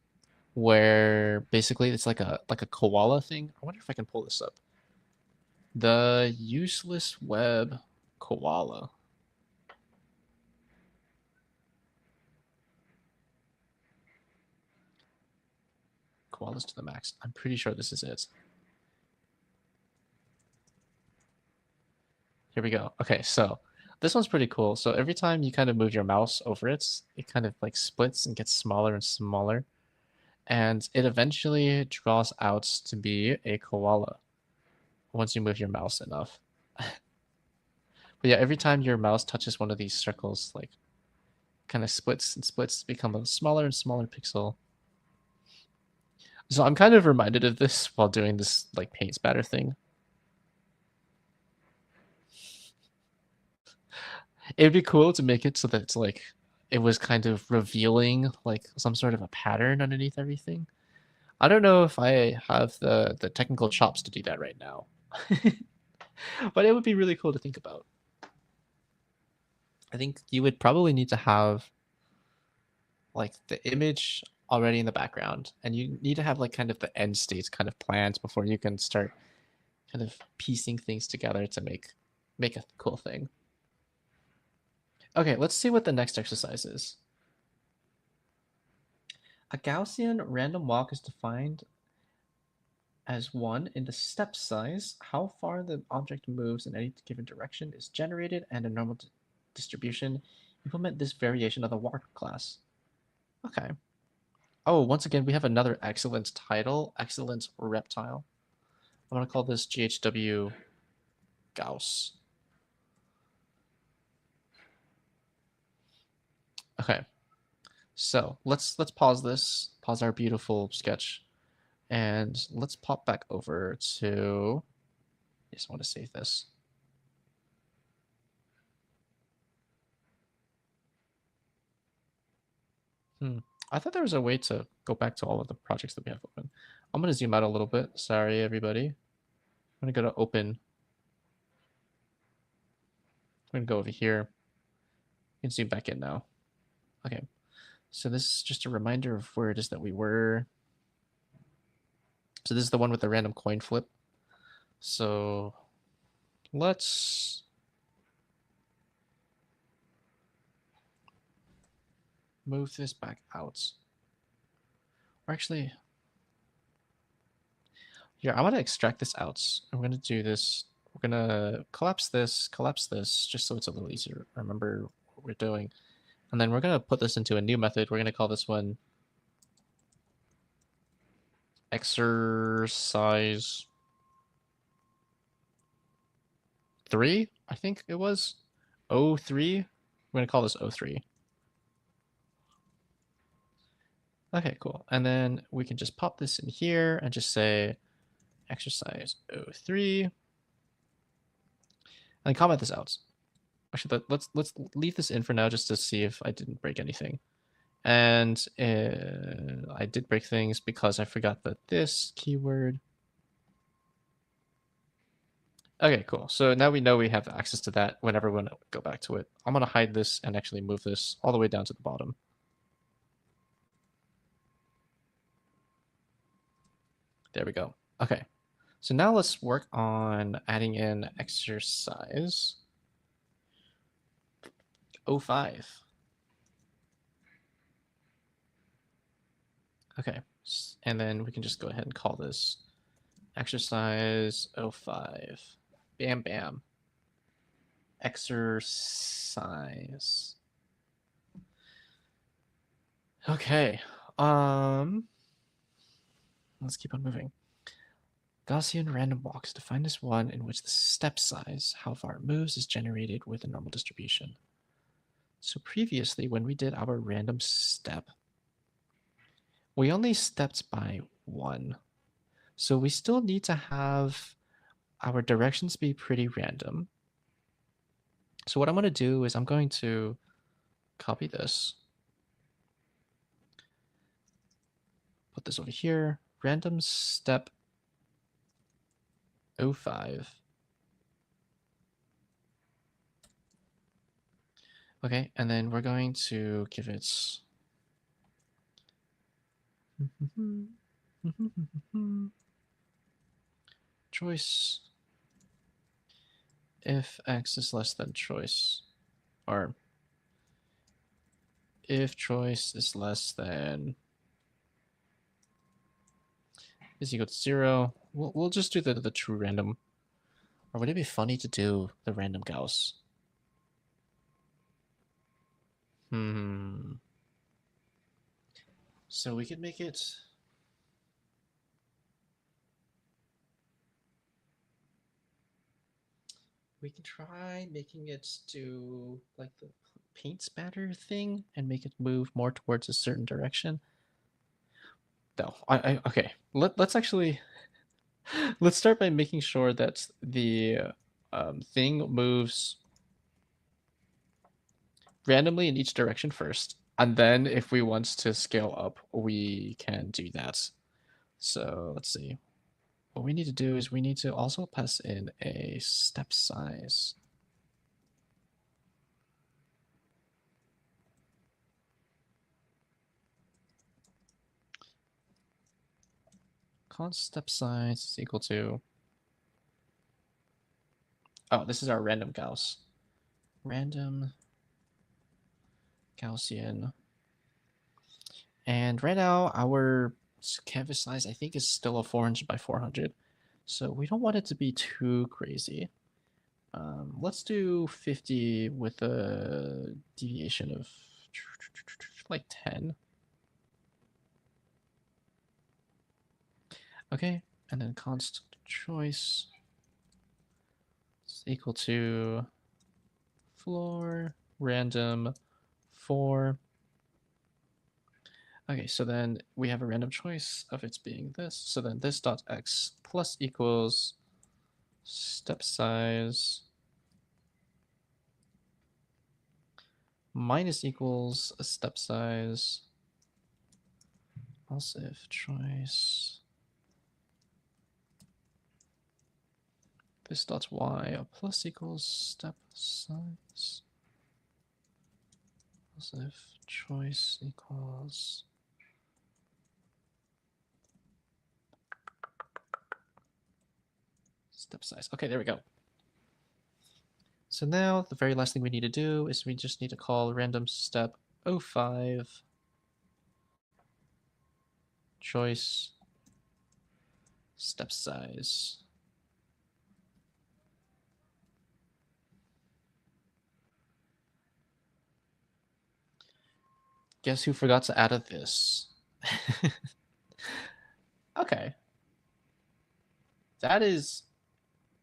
where basically it's like a koala thing. I wonder if I can pull this up. The Useless Web koala. Koalas to the max. I'm pretty sure this is it. Here we go. Okay, so this one's pretty cool. So every time you kind of move your mouse over it, it kind of like splits and gets smaller and smaller. And it eventually draws out to be a koala once you move your mouse enough. But yeah, every time your mouse touches one of these circles, like kind of splits and splits, become a smaller and smaller pixel. So I'm kind of reminded of this while doing this like paint spatter thing. It would be cool to make it so that it's like it was kind of revealing like some sort of a pattern underneath everything. I don't know if I have the technical chops to do that right now. But it would be really cool to think about. I think you would probably need to have like the image already in the background, and you need to have like kind of the end states kind of planned before you can start kind of piecing things together to make a cool thing. Okay, let's see what the next exercise is. A Gaussian random walk is defined as one in the step size. How far the object moves in any given direction is generated, and a normal distribution. Implement this variation of the walk class. Okay. Oh, once again, we have another excellence title, excellence reptile. I'm gonna call this GHW Gauss. Okay, so let's pause this, pause our beautiful sketch, and let's pop back over to. I just want to save this. I thought there was a way to go back to all of the projects that we have open. I'm gonna zoom out a little bit. Sorry, everybody. I'm gonna go to open. I'm gonna go over here. You can zoom back in now. Okay, so this is just a reminder of where it is that we were. So this is the one with the random coin flip. So let's move this back out. Or actually, here, I want to extract this out. I'm going to do this. We're going to collapse this, just so it's a little easier to remember what we're doing. And then we're going to put this into a new method. We're going to call this one exercise 3, I think it was. O3. We're going to call this O3. Okay, cool. And then we can just pop this in here and just say exercise O3. And comment this out. Actually, let's leave this in for now just to see if I didn't break anything. And I did break things because I forgot that this keyword. Okay, cool. So now we know we have access to that whenever we want to go back to it. I'm going to hide this and actually move this all the way down to the bottom. There we go. Okay. So now let's work on adding in exercise 05. Okay. And then we can just go ahead and call this exercise 05. Bam, bam. Exercise. Okay. Let's keep on moving. Gaussian random walks defined as one in which the step size, how far it moves, is generated with a normal distribution. So previously, when we did our random step, we only stepped by 1. So we still need to have our directions be pretty random. So what I'm going to do is I'm going to copy this, put this over here, random step 05. Okay, and then we're going to give it choice if x is less than choice, or if choice is less than is equal to 0. We'll just do the true random. Or would it be funny to do the random Gauss? So we could make it. We can try making it do like the paint spatter thing and make it move more towards a certain direction. No, okay. Let's actually let's start by making sure that the thing moves randomly in each direction first, and then if we want to scale up, we can do that. So let's see. What we need to do is we need to also pass in a step size. Const step size is equal to, oh, this is our random Gauss. Random Gaussian. And right now our canvas size I think is still a 400 by 400. So we don't want it to be too crazy. Let's do 50 with a deviation of like 10. Okay, and then const choice is equal to floor random 4. Okay, so then we have a random choice of its being this. So then this dot x plus equals step size minus equals a step size. Also if choice this dot y plus equals step size. Also if choice equals step size. Okay, there we go. So now the very last thing we need to do is we just need to call random step 05 choice step size. Guess who forgot to add a this? Okay. That is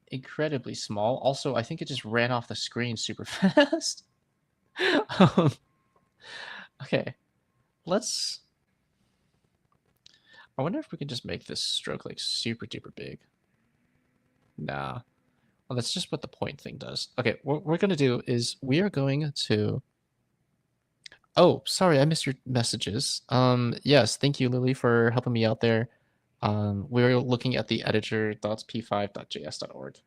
incredibly small. Also, I think it just ran off the screen super fast. um, okay, let's... I wonder if we can just make this stroke like super duper big. Nah. Well, that's just what the point thing does. Okay, what we're going to do is we are going to... Oh, sorry, I missed your messages. Yes, thank you, Lily, for helping me out there. We're looking at the editor.p5.js.org.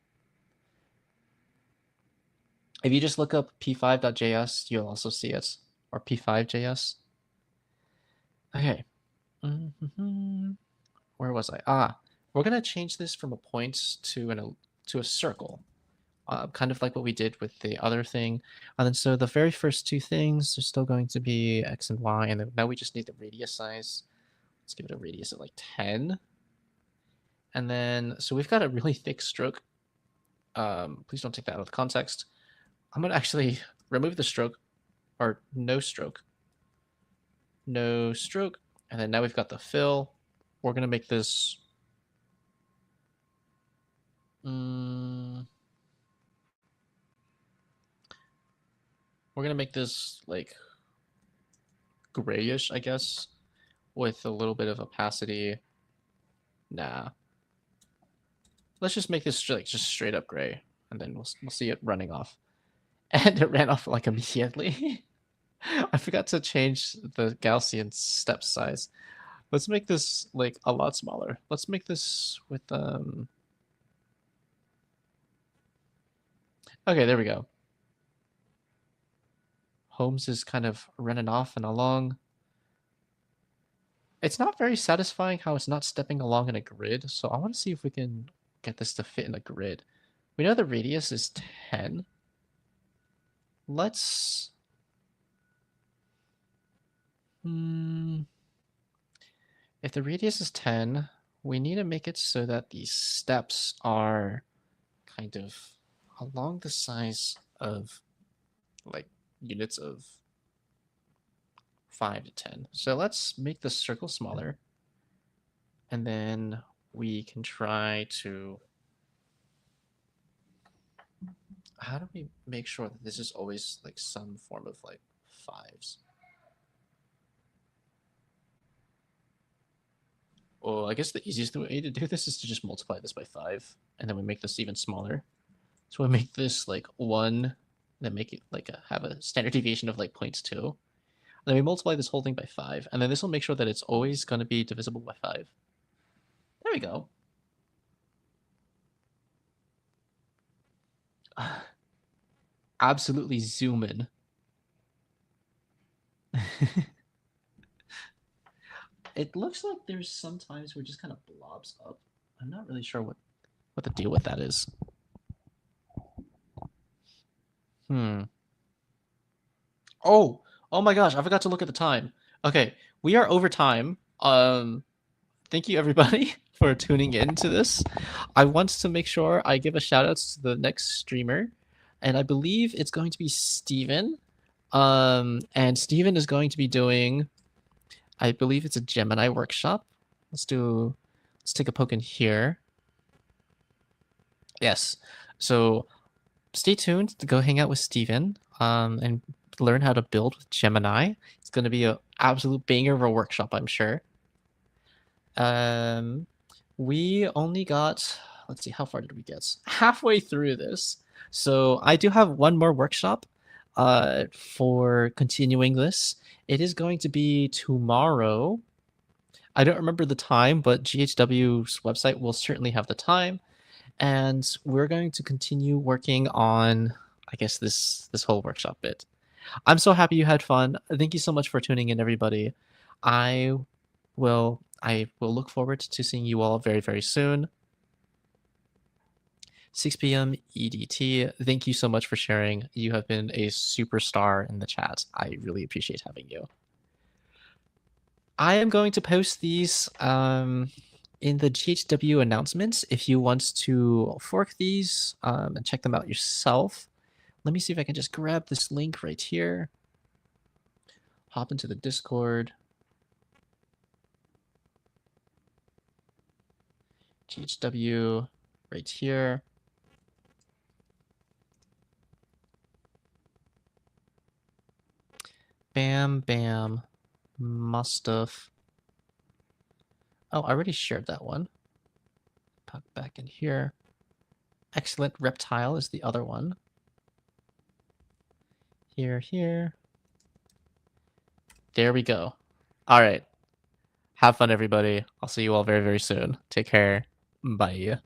If you just look up p5.js, you'll also see it, or p5.js. Okay. Where was I? We're gonna change this from a point to a circle, kind of like what we did with the other thing. And then so the very first two things are still going to be x and y, and then now we just need the radius size. Let's give it a radius of like 10. And then so we've got a really thick stroke. Please don't take that out of context. I'm gonna actually remove the stroke, or no stroke. No stroke. And then now we've got the fill. We're going to make this... we're going to make this like grayish, I guess, with a little bit of opacity. Nah. Let's just make this like just straight up gray, and then we'll see it running off. And it ran off like immediately. I forgot to change the Gaussian step size. Let's make this like a lot smaller. Let's make this with okay, there we go. Holmes is kind of running off and along. It's not very satisfying how it's not stepping along in a grid, so I want to see if we can get this to fit in a grid. We know the radius is 10. Let's... If the radius is 10, we need to make it so that these steps are kind of along the size of like units of 5 to 10. So let's make the circle smaller. And then we can try to... How do we make sure that this is always like some form of like 5s? Oh, I guess the easiest way to do this is to just multiply this by 5, and then we make this even smaller. So we make this like 1, then make it like have a standard deviation of like 0.2. Then we multiply this whole thing by 5, and then this will make sure that it's always going to be divisible by 5. There we go. Absolutely zoom in. It looks like there's sometimes where it just kind of blobs up. I'm not really sure what the deal with that is. Oh my gosh, I forgot to look at the time. Okay, we are over time. Thank you everybody for tuning in to this. I want to make sure I give a shout out to the next streamer, and I believe it's going to be Steven. And Steven is going to be doing, I believe it's a Gemini workshop. Let's take a poke in here. Yes. So stay tuned to go hang out with Steven and learn how to build with Gemini. It's going to be an absolute banger of a workshop, I'm sure. We only got, let's see, how far did we get? Halfway through this. So I do have one more workshop for continuing this. It is going to be tomorrow. I don't remember the time, but GHW's website will certainly have the time. And we're going to continue working on, I guess, this whole workshop bit. I'm so happy you had fun. Thank you so much for tuning in, everybody. I will look forward to seeing you all very, very soon. 6 p.m. EDT. Thank you so much for sharing. You have been a superstar in the chat. I really appreciate having you. I am going to post these in the GHW announcements if you want to fork these and check them out yourself. Let me see if I can just grab this link right here. Hop into the Discord. GHW right here. Bam, bam. Mustaf. Oh, I already shared that one. Pop back in here. Excellent Reptile is the other one. Here. There we go. All right. Have fun, everybody. I'll see you all very, very soon. Take care. Bye.